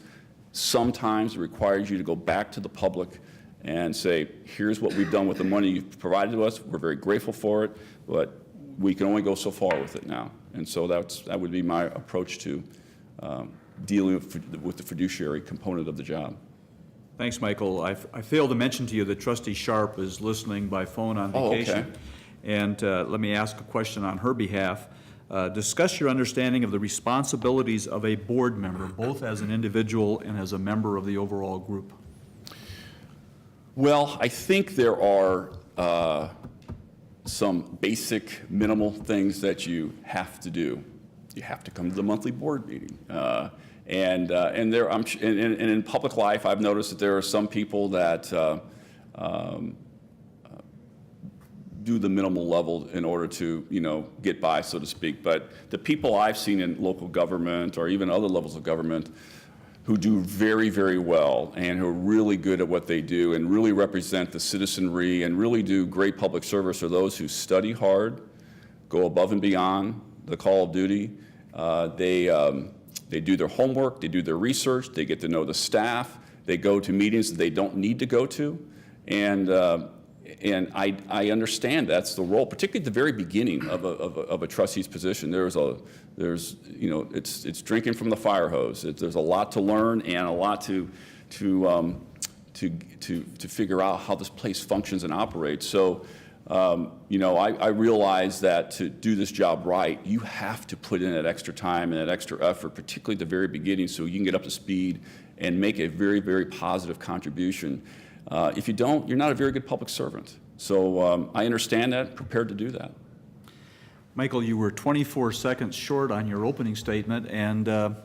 sometimes it requires you to go back to the public and say, here's what we've done with the money you've provided to us. We're very grateful for it, but we can only go so far with it now. And so that would be my approach to dealing with the fiduciary component of the job. Thanks, Michael. I failed to mention to you that Trustee Sharp is listening by phone on vacation. Okay. And let me ask a question on her behalf. Discuss your understanding of the responsibilities of a board member, both as an individual and as a member of the overall group. Well, I think there are some basic minimal things that you have to do. You have to come to the monthly board meeting. And in public life, I've noticed that there are some people that do the minimal level in order to, get by, so to speak. But the people I've seen in local government or even other levels of government who do very, very well and who are really good at what they do and really represent the citizenry and really do great public service are those who study hard, go above and beyond the call of duty. They do their homework, they do their research, they get to know the staff, they go to meetings that they don't need to go to, and I understand that's the role, particularly at the very beginning of a trustee's position. It's drinking from the fire hose. There's a lot to learn and a lot to figure out how this place functions and operates. So. I realize that to do this job right, you have to put in that extra time and that extra effort, particularly at the very beginning, so you can get up to speed and make a very, very positive contribution. If you don't, you're not a very good public servant. So I understand that, prepared to do that. Michael, you were 24 seconds short on your opening statement, and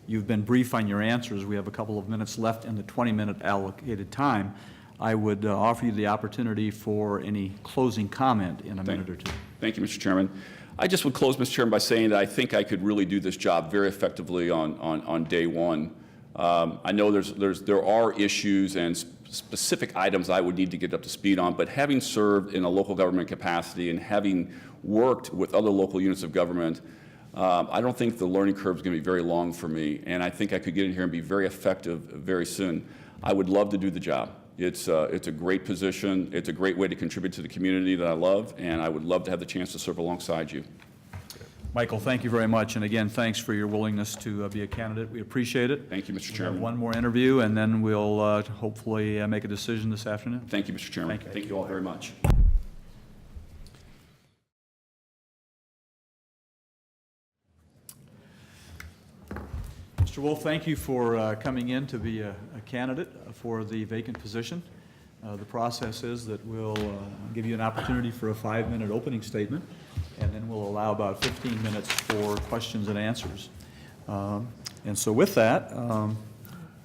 you've been brief on your answers. We have a couple of minutes left in the 20-minute allocated time. I would offer you the opportunity for any closing comment in a minute or two. Thank you, Mr. Chairman. I just would close, Mr. Chairman, by saying that I think I could really do this job very effectively on day one. I know there are issues and specific items I would need to get up to speed on, but having served in a local government capacity and having worked with other local units of government, I don't think the learning curve is going to be very long for me, and I think I could get in here and be very effective very soon. I would love to do the job. It's a great position. It's a great way to contribute to the community that I love, and I would love to have the chance to serve alongside you. Michael, thank you very much, and again, thanks for your willingness to be a candidate. We appreciate it. Thank you, Mr. We Chairman. have one more interview, and then we'll hopefully make a decision this afternoon. Thank you, Mr. Chairman. Thank you. Thank you all very much. Mr. Wolf, thank you for coming in to be a candidate for the vacant position. The process is that we'll give you an opportunity for a 5-minute opening statement, and then we'll allow about 15 minutes for questions and answers. And so with that,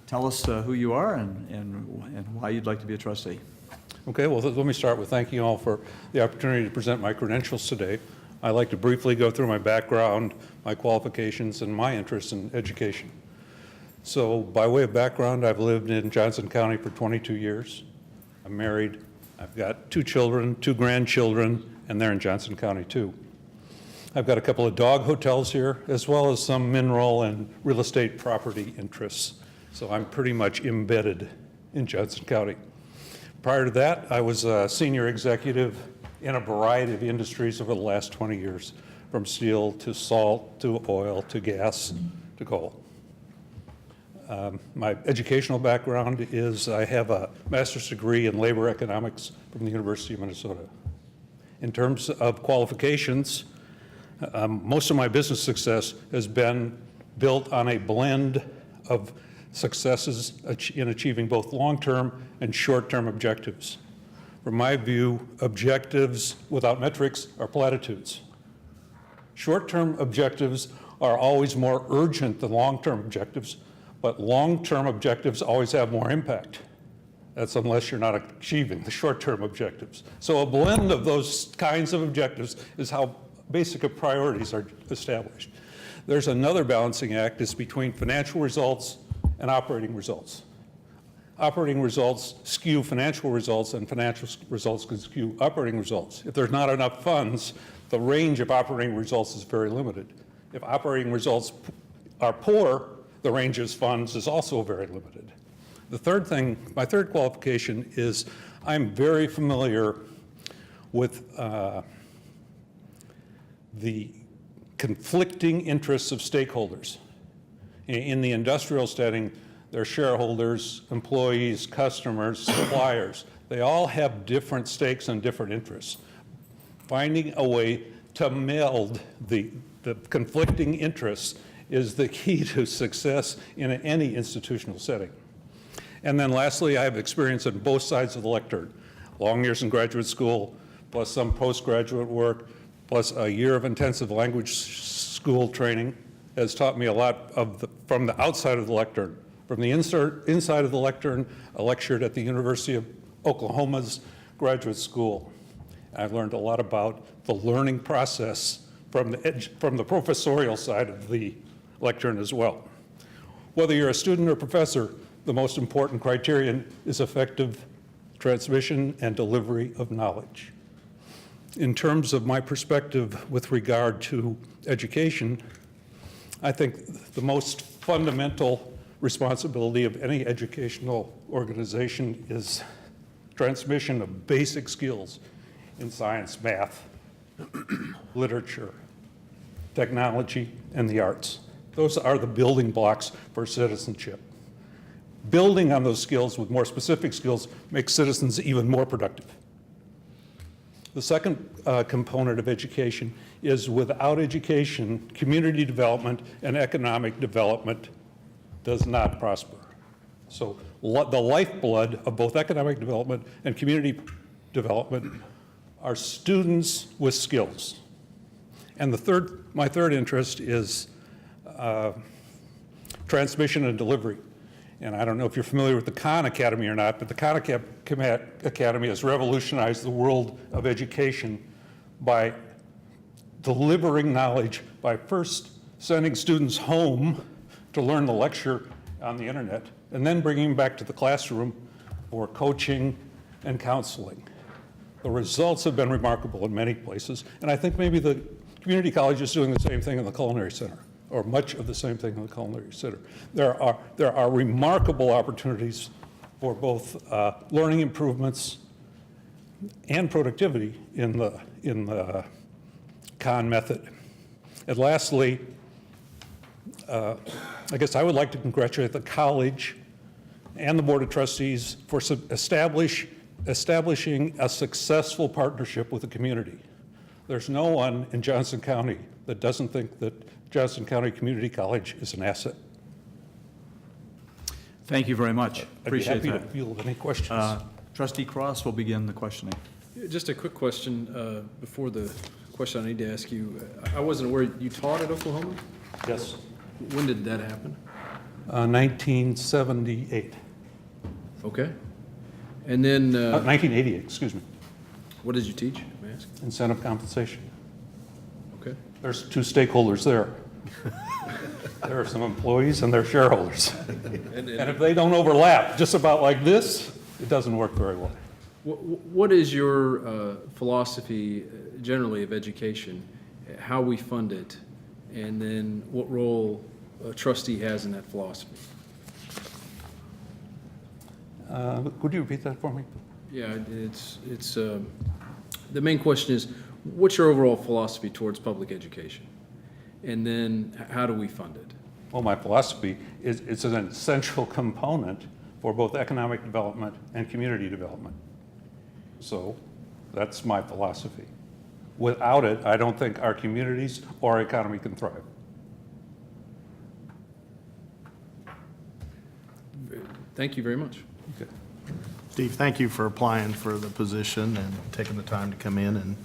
tell us who you are and why you'd like to be a trustee. Okay, well, let me start with thanking you all for the opportunity to present my credentials today. I'd like to briefly go through my background, my qualifications, and my interest in education. So by way of background, I've lived in Johnson County for 22 years. I'm married. I've got 2 children, 2 grandchildren, and they're in Johnson County too. I've got a couple of dog hotels here, as well as some mineral and real estate property interests. So I'm pretty much embedded in Johnson County. Prior to that, I was a senior executive in a variety of industries over the last 20 years, from steel to salt to oil to gas to coal. My educational background is I have a master's degree in labor economics from the University of Minnesota. In terms of qualifications, most of my business success has been built on a blend of successes in achieving both long-term and short-term objectives. From my view, objectives without metrics are platitudes. Short-term objectives are always more urgent than long-term objectives, but long-term objectives always have more impact. That's unless you're not achieving the short-term objectives. So a blend of those kinds of objectives is how basic priorities are established. There's another balancing act is between financial results and operating results. Operating results skew financial results, and financial results can skew operating results. If there's not enough funds, the range of operating results is very limited. If operating results are poor, the range of funds is also very limited. The third thing, my third qualification is I'm very familiar with the conflicting interests of stakeholders. In the industrial setting, their shareholders, employees, customers, suppliers, they all have different stakes and different interests. Finding a way to meld the conflicting interests is the key to success in any institutional setting. And then lastly, I have experience on both sides of the lectern. Long years in graduate school, plus some postgraduate work, plus a year of intensive language school training has taught me a lot from the outside of the lectern. From the inside of the lectern, I lectured at the University of Oklahoma's graduate school. I've learned a lot about the learning process from the professorial side of the lectern as well. Whether you're a student or professor, the most important criterion is effective transmission and delivery of knowledge. In terms of my perspective with regard to education, I think the most fundamental responsibility of any educational organization is transmission of basic skills in science, math, literature, technology, and the arts. Those are the building blocks for citizenship. Building on those skills with more specific skills makes citizens even more productive. The second component of education is without education, community development and economic development does not prosper. So the lifeblood of both economic development and community development are students with skills. And my third interest is transmission and delivery. And I don't know if you're familiar with the Khan Academy or not, but the Khan Academy has revolutionized the world of education by delivering knowledge by first sending students home to learn the lecture on the internet, and then bringing them back to the classroom for coaching and counseling. The results have been remarkable in many places, and I think maybe the community college is doing the same thing in the Culinary Center, or much of the same thing in the Culinary Center. There are remarkable opportunities for both learning improvements and productivity in the Khan method. And lastly, I guess I would like to congratulate the college and the Board of Trustees for establishing a successful partnership with the community. There's no one in Johnson County that doesn't think that Johnson County Community College is an asset. Thank you very much. Appreciate I'd be happy that. to field any questions. Trustee Cross will begin the questioning. Just a quick question before the question I need to ask you. I wasn't aware you taught at Oklahoma? Yes. When did that happen? 1978. Okay. And then, 1988, excuse me, what did you teach, may I ask? incentive compensation. Okay. There's two stakeholders there. There are some employees and there are shareholders. And if they don't overlap, just about like this, it doesn't work very well. What is your philosophy generally of education, how we fund it, and then what role a trustee has in that philosophy? Could you repeat that for me? Yeah, it's the main question is, what's your overall philosophy towards public education? And then how do we fund it? Well, my philosophy is it's an essential component for both economic development and community development. So that's my philosophy. Without it, I don't think our communities or our economy can thrive. Thank you very much. Okay. Steve, thank you for applying for the position and taking the time to come in and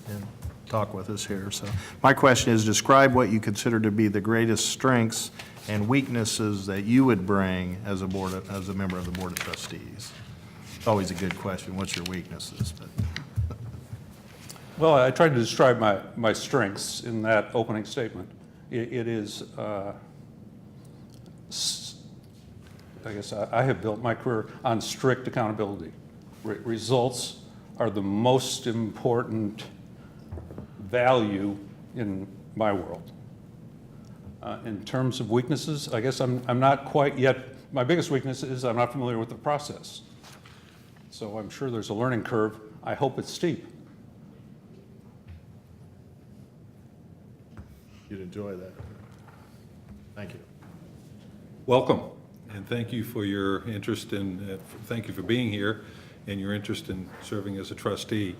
talk with us here. So my question is, describe what you consider to be the greatest strengths and weaknesses that you would bring as a member of the Board of Trustees. It's always a good question. What's your weaknesses? But Well, I tried to describe my strengths in that opening statement. It is, I guess I have built my career on strict accountability. Results are the most important value in my world. In terms of weaknesses, I guess I'm not quite yet, my biggest weakness is I'm not familiar with the process. So I'm sure there's a learning curve. I hope it's steep. you'd enjoy that. Thank you. Welcome, and thank you for your interest in, thank you for being here and your interest in serving as a trustee.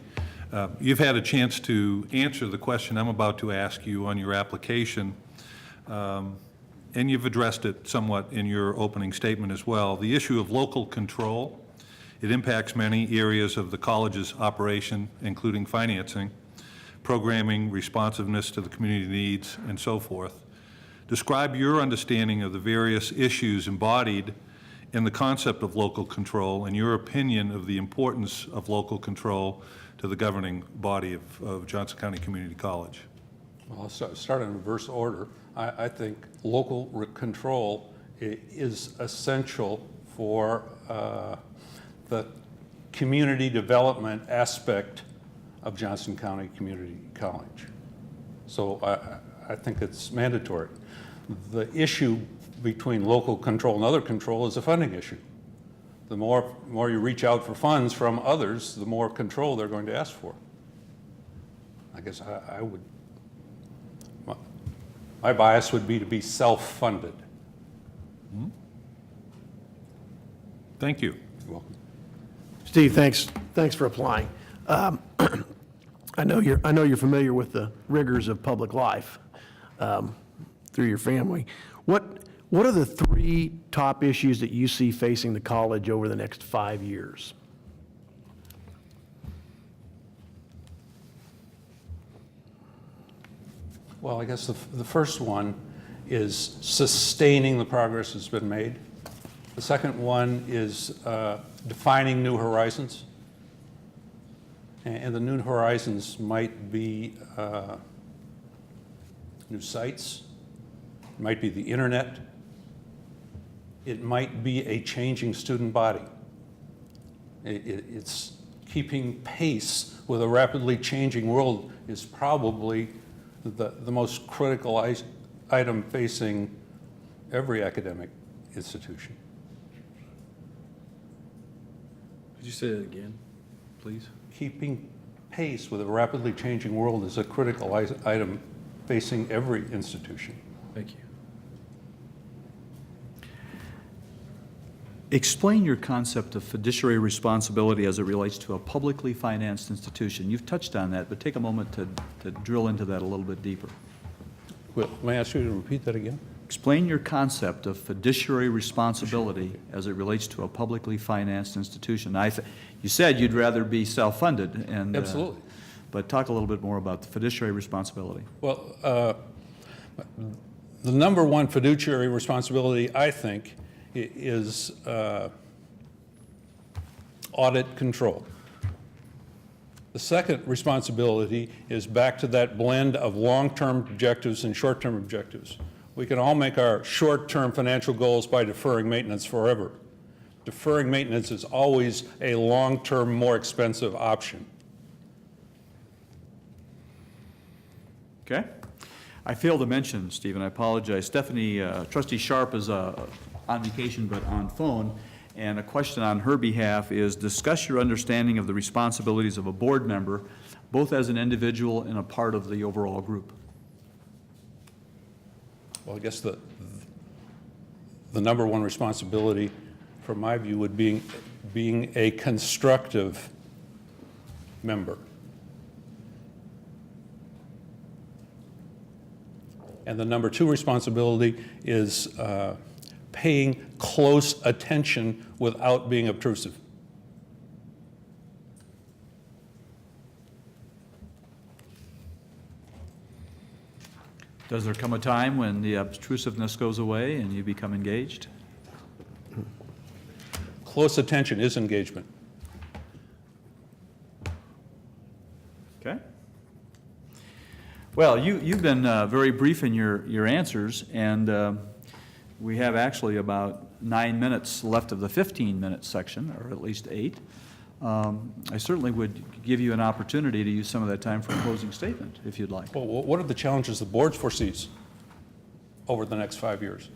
You've had a chance to answer the question I'm about to ask you on your application, and you've addressed it somewhat in your opening statement as well. The issue of local control, it impacts many areas of the college's operation, including financing, programming, responsiveness to the community needs, and so forth. Describe your understanding of the various issues embodied in the concept of local control and your opinion of the importance of local control to the governing body of Johnson County Community College. Well, I'll start in reverse order. I think local control is essential for the community development aspect of Johnson County Community College. So I think it's mandatory. The issue between local control and other control is a funding issue. The more you reach out for funds from others, the more control they're going to ask for. I guess I would, my bias would be to be self-funded. Thank you. You're welcome. Steve, thanks for applying. I know you're familiar with the rigors of public life through your family. What are the 3 top issues that you see facing the college over the next 5 years? Well, I guess the first one is sustaining the progress that's been made. The second one is defining new horizons. And the new horizons might be new sites, it might be the internet, it might be a changing student body. It's keeping pace with a rapidly changing world is probably the most critical item facing every academic institution. Could you say that again, please? Keeping pace with a rapidly changing world is a critical item facing every institution. Thank you. Explain your concept of fiduciary responsibility as it relates to a publicly financed institution. You've touched on that, but take a moment to drill into that a little bit deeper. Well, may I ask you to repeat that again? Explain your concept of fiduciary responsibility as it relates to a publicly financed institution. You said you'd rather be self-funded, and Absolutely. But talk a little bit more about the fiduciary responsibility. Well, the number one fiduciary responsibility, I think, is audit control. The second responsibility is back to that blend of long-term objectives and short-term objectives. We can all make our short-term financial goals by deferring maintenance forever. Deferring maintenance is always a long-term, more expensive option. Okay. I failed to mention, Stephen, I apologize. Stephanie, Trustee Sharp is on vacation but on phone, and a question on her behalf is discuss your understanding of the responsibilities of a board member, both as an individual and a part of the overall group. Well, I guess the number one responsibility, from my view, would be being a constructive member. And the number two responsibility is paying close attention without being obtrusive. Does there come a time when the obtrusiveness goes away and you become engaged? Close attention is engagement. Okay. Well, you've been very brief in your answers, and we have actually about 9 minutes left of the 15-minute section, or at least 8. I certainly would give you an opportunity to use some of that time for a closing statement, if you'd like. Well, what are the challenges the board foresees over the next 5 years?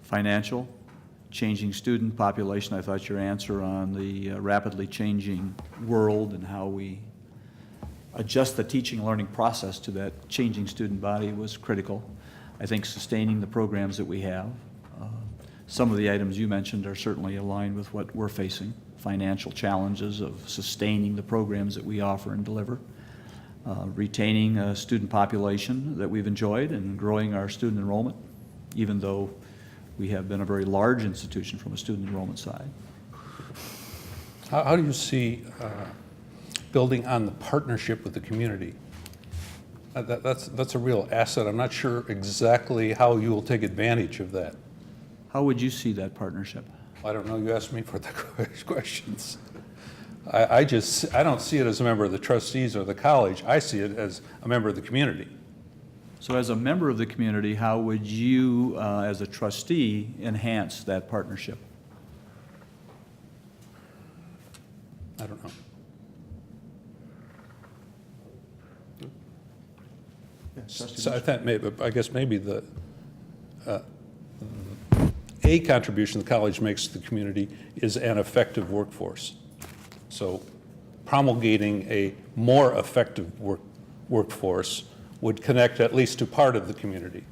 Financial, changing student population. I thought your answer on the rapidly changing world and how we adjust the teaching and learning process to that changing student body was critical. I think sustaining the programs that we have. Some of the items you mentioned are certainly aligned with what we're facing, financial challenges of sustaining the programs that we offer and deliver, retaining a student population that we've enjoyed and growing our student enrollment, even though we have been a very large institution from a student enrollment side. How do you see building on the partnership with the community? That's a real asset. I'm not sure exactly how you will take advantage of that. How would you see that partnership? I don't know. You asked me for the questions. I don't see it as a member of the trustees or the college. I see it as a member of the community. So as a member of the community, how would you, as a trustee, enhance that partnership? I don't know. So I guess maybe the a contribution the college makes to the community is an effective workforce. So promulgating a more effective workforce would connect at least to part of the community.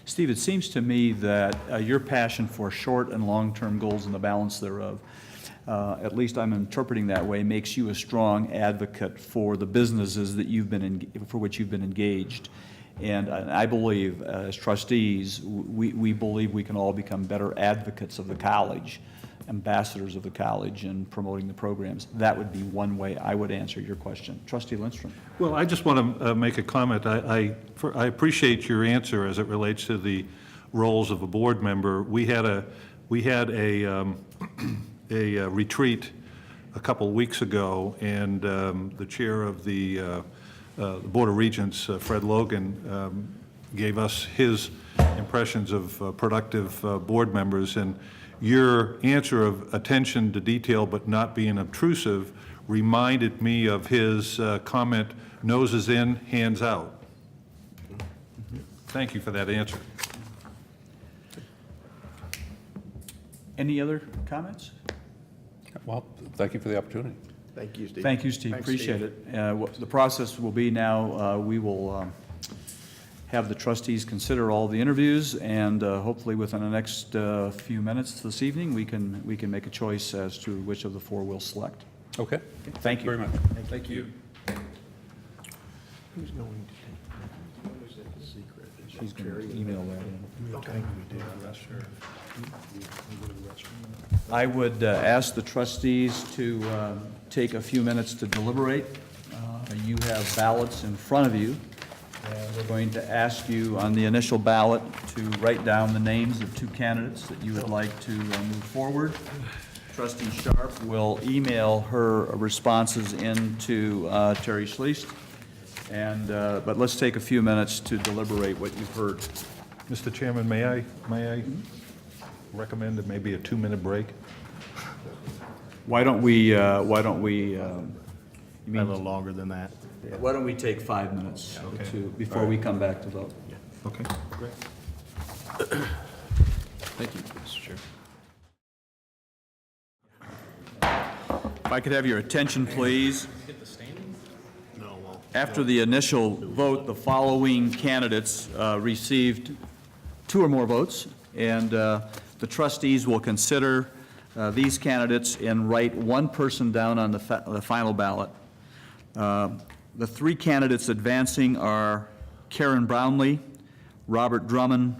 Steve, it seems to me that your passion for short and long-term goals and the balance thereof, at least I'm interpreting that way, makes you a strong advocate for the businesses that for which you've been engaged. And I believe, as trustees, we believe we can all become better advocates of the college, ambassadors of the college in promoting the programs. That would be one way I would answer your question. Trustee Lindstrom. Well, I just want to make a comment. I appreciate your answer as it relates to the roles of a board member. We had a retreat a couple weeks ago, and the chair of the Board of Regents, Fred Logan, gave us his impressions of productive board members, and your answer of attention to detail but not being obtrusive reminded me of his comment, noses in, hands out. Thank you for that answer. Any other comments? Well, thank you for the opportunity. Thank you, Steve. Thank you, Steve. Thanks, Appreciate Steve. it. The process will be now, we will have the trustees consider all the interviews, and hopefully within the next few minutes this evening, we can make a choice as to which of the 4 we'll select. Okay. Thank you Very much. Thank you. Who's going to take the secret? She's going to email that in. Okay. I would ask the trustees to take a few minutes to deliberate. You have ballots in front of you. And we're going to ask you on the initial ballot to write down the names of 2 candidates that you would like to move forward. Trustee Sharp will email her responses in to Terry Schliest. And, but let's take a few minutes to deliberate what you've heard. Mr. Chairman, may I recommend that maybe a 2-minute break? Why don't we, you A mean, little longer than that. why don't we take 5 minutes before we come back to vote? Okay, great. Thank you, Mr. Chair. If I could have your attention, please. After the initial vote, the following candidates received 2 or more votes, and the trustees will consider these candidates and write 1 person down on the final ballot. The 3 candidates advancing are Karen Brownlee, Robert Drummond,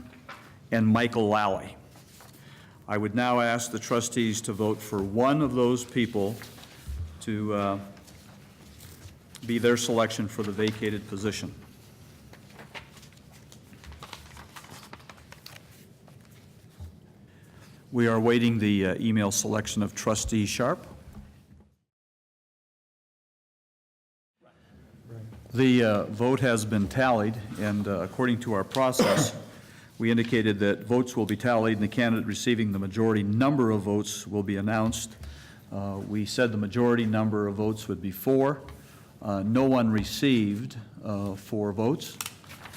and Michael Lally. I would now ask the trustees to vote for 1 of those people to be their selection for the vacated position. We are awaiting the email selection of Trustee Sharp. The vote has been tallied, and according to our process, we indicated that votes will be tallied and the candidate receiving the majority number of votes will be announced. We said the majority number of votes would be 4. No one received 4 votes,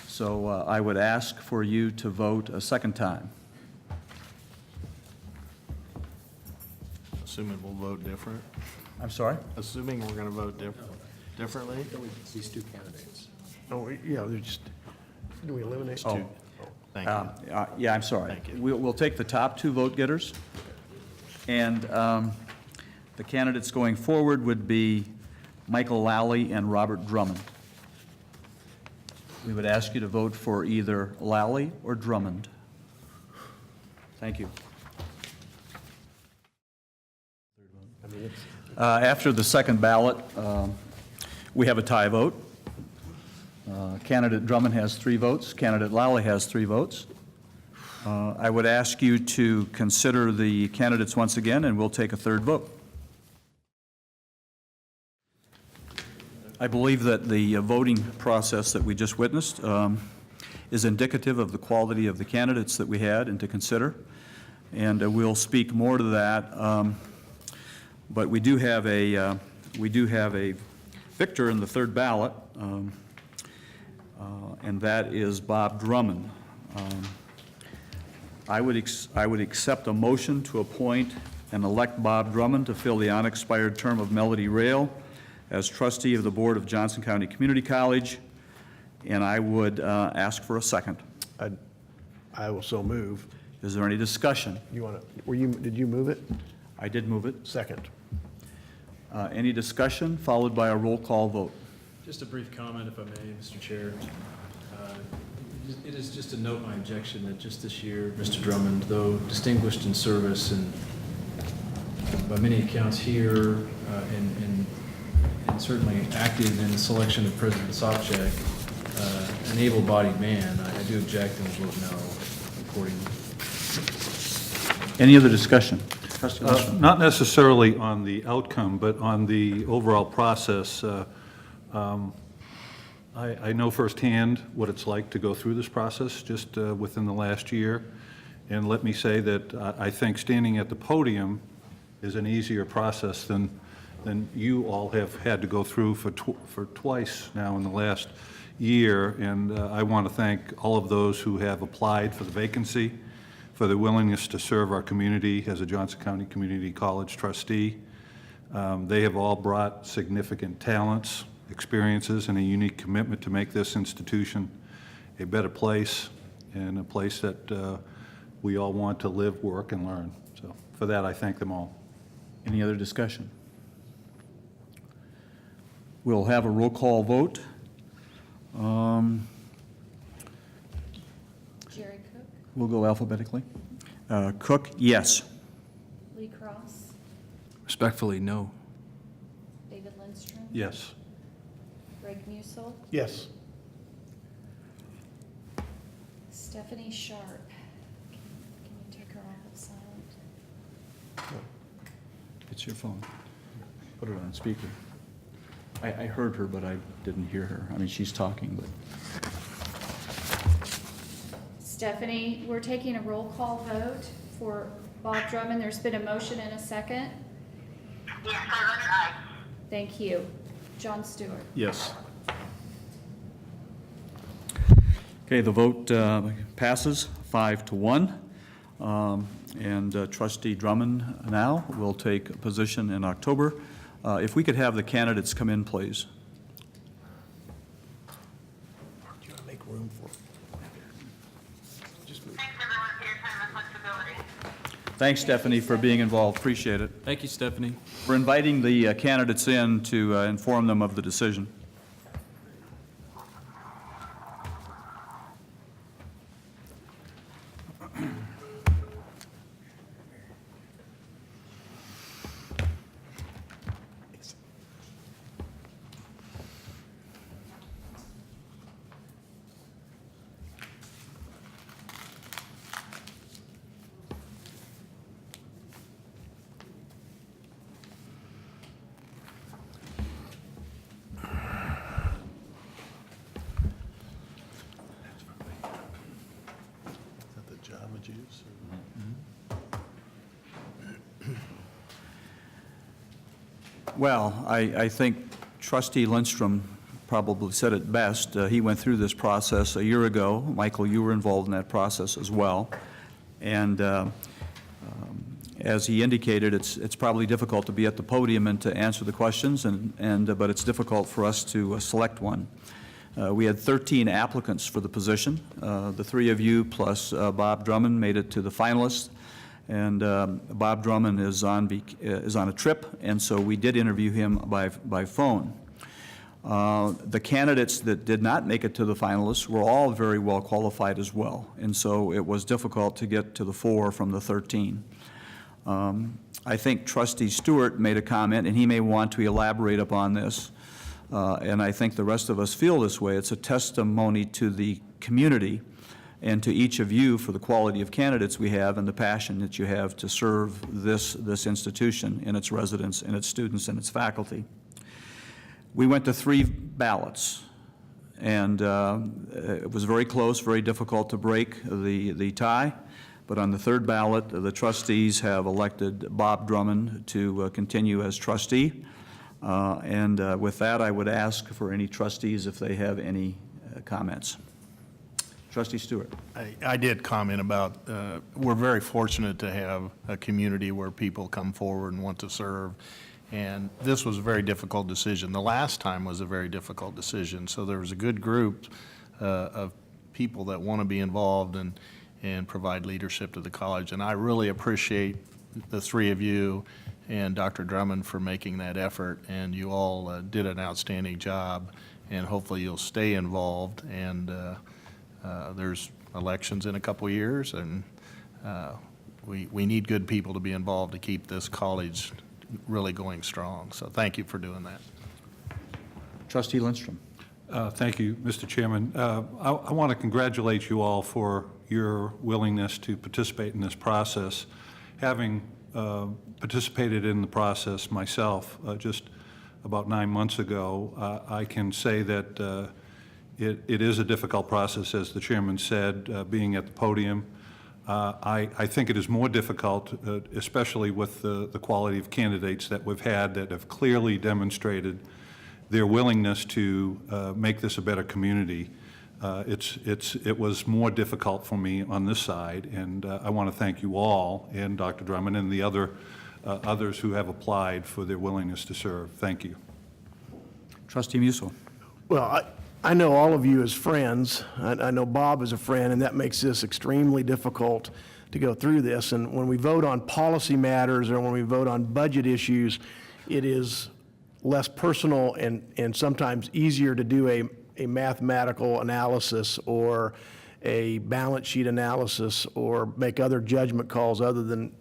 so I would ask for you to vote a second time. Assuming we'll vote different. I'm sorry? Assuming we're going to vote differently? These 2 candidates. Oh, yeah, they're just, do we eliminate? Oh. Thank you. Yeah, I'm sorry. Thank you. We'll take the top 2 vote getters, and the candidates going forward would be Michael Lally and Robert Drummond. We would ask you to vote for either Lally or Drummond. Thank you. After the second ballot, we have a tie vote. Candidate Drummond has 3 votes. Candidate Lally has 3 votes. I would ask you to consider the candidates once again, and we'll take a third vote. I believe that the voting process that we just witnessed is indicative of the quality of the candidates that we had and to consider, and we'll speak more to that. But we do have a victor in the third ballot, and that is Bob Drummond. I would accept a motion to appoint and elect Bob Drummond to fill the unexpired term of Melody Rail as trustee of the Board of Johnson County Community College, and I would ask for a second. I will so move. Is there any discussion? You want to, did you move it? I did move it. Second. Any discussion, followed by a roll call vote? Just a brief comment, if I may, Mr. Chair. It is just to note my objection that just this year, Mr. Drummond, though distinguished in service and by many accounts here, and certainly active in the selection of President Sobchak, an able-bodied man, I do object and vote no accordingly. Any other discussion? Not necessarily on the outcome, but on the overall process. I know firsthand what it's like to go through this process just within the last year. And let me say that I think standing at the podium is an easier process than you all have had to go through for twice now in the last year. And I want to thank all of those who have applied for the vacancy, for their willingness to serve our community as a Johnson County Community College trustee. They have all brought significant talents, experiences, and a unique commitment to make this institution a better place and a place that we all want to live, work, and learn. So for that, I thank them all. Any other discussion? We'll have a roll call vote. Jerry Cook, We'll go alphabetically. Cook, yes. Lee Cross, Respectfully, no. David Lindstrom, Yes. Greg Musel, Yes. Stephanie Sharp. Can you take her off of silent? It's your phone. Put it on speaker. I heard her, but I didn't hear her. I mean, she's talking, but. Stephanie, we're taking a roll call vote for Bob Drummond. There's been a motion and a second. Yes, I voted aye. Thank you. John Stewart. Yes. Okay, the vote passes 5-1. And Trustee Drummond now will take a position in October. If we could have the candidates come in, please. Do you want to make room for? Just move. Thanks everyone for your time and flexibility. Thanks, Stephanie, for being involved. Appreciate it. Thank you, Stephanie. We're inviting the candidates in to inform them of the decision. Is that the Java juice? Well, I think Trustee Lindstrom probably said it best. He went through this process a year ago. Michael, you were involved in that process as well. And as he indicated, it's probably difficult to be at the podium and to answer the questions, but it's difficult for us to select one. We had 13 applicants for the position. The three of you plus Bob Drummond made it to the finalists. And Bob Drummond is on a trip, and so we did interview him by phone. The candidates that did not make it to the finalists were all very well qualified as well, and so it was difficult to get to the 4 from the 13. I think Trustee Stewart made a comment, and he may want to elaborate upon this, and I think the rest of us feel this way. It's a testimony to the community and to each of you for the quality of candidates we have and the passion that you have to serve this institution and its residents and its students and its faculty. We went to 3 ballots, and it was very close, very difficult to break the tie. But on the 3rd ballot, the trustees have elected Bob Drummond to continue as trustee. And with that, I would ask for any trustees if they have any comments. Trustee Stewart. I did comment about, we're very fortunate to have a community where people come forward and want to serve. And this was a very difficult decision. The last time was a very difficult decision. So there was a good group of people that want to be involved and provide leadership to the college. And I really appreciate the 3 of you and Dr. Drummond for making that effort. And you all did an outstanding job. And hopefully you'll stay involved. And there's elections in a couple of years. And we need good people to be involved to keep this college really going strong. So thank you for doing that. Trustee Lindstrom. Thank you, Mr. Chairman. I want to congratulate you all for your willingness to participate in this process. Having participated in the process myself just about 9 months ago, I can say that it is a difficult process, as the chairman said, being at the podium. I think it is more difficult, especially with the quality of candidates that we've had that have clearly demonstrated their willingness to make this a better community. It was more difficult for me on this side, and I want to thank you all and Dr. Drummond and the others who have applied for their willingness to serve. Thank you. Trustee Musil. Well, I know all of you as friends. I know Bob is a friend, and that makes this extremely difficult to go through this. And when we vote on policy matters or when we vote on budget issues, it is less personal and sometimes easier to do a mathematical analysis or a balance sheet analysis or make other judgment calls other than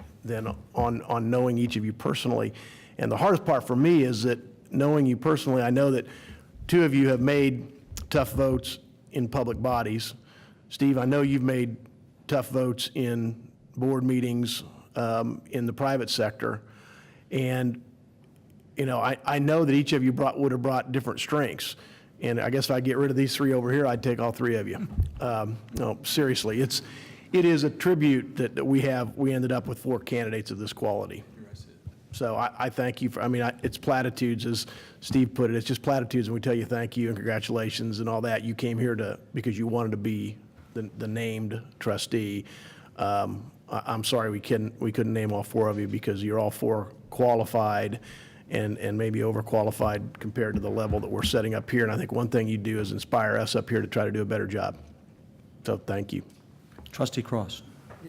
on knowing each of you personally. And the hardest part for me is that knowing you personally, I know that 2 of you have made tough votes in public bodies. Steve, I know you've made tough votes in board meetings in the private sector, and, you know, I know that each of you would have brought different strengths, and I guess if I get rid of these three over here, I'd take all three of you. No, seriously, it is a tribute that we ended up with 4 candidates of this quality. So I thank you for, I mean, it's platitudes, as Steve put it, it's just platitudes, and we tell you thank you and congratulations and all that. You came here because you wanted to be the named trustee. I'm sorry we couldn't name all 4 of you, because you're all 4 qualified and maybe overqualified compared to the level that we're setting up here. And I think one thing you do is inspire us up here to try to do a better job. So thank you. Trustee Cross.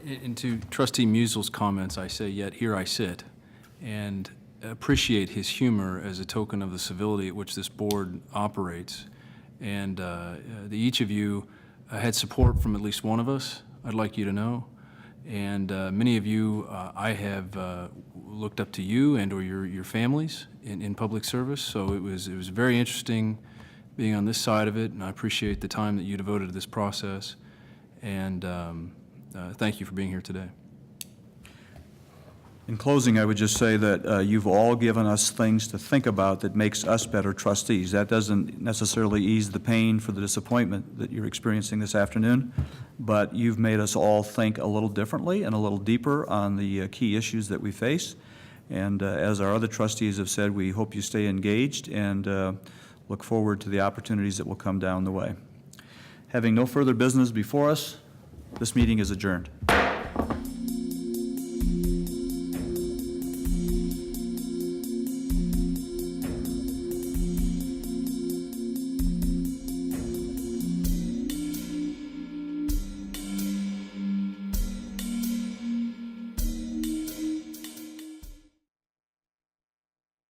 And to Trustee Musil's comments, I say, yet here I sit, and appreciate his humor as a token of the civility at which this board operates. And each of you had support from at least one of us, I'd like you to know. And many of you, I have looked up to you and or your families in public service. So it was very interesting being on this side of it, and I appreciate the time that you devoted to this process. And thank you for being here today. In closing, I would just say that you've all given us things to think about that makes us better trustees. That doesn't necessarily ease the pain for the disappointment that you're experiencing this afternoon, but you've made us all think a little differently and a little deeper on the key issues that we face. And as our other trustees have said, we hope you stay engaged and look forward to the opportunities that will come down the way. Having no further business before us, this meeting is adjourned.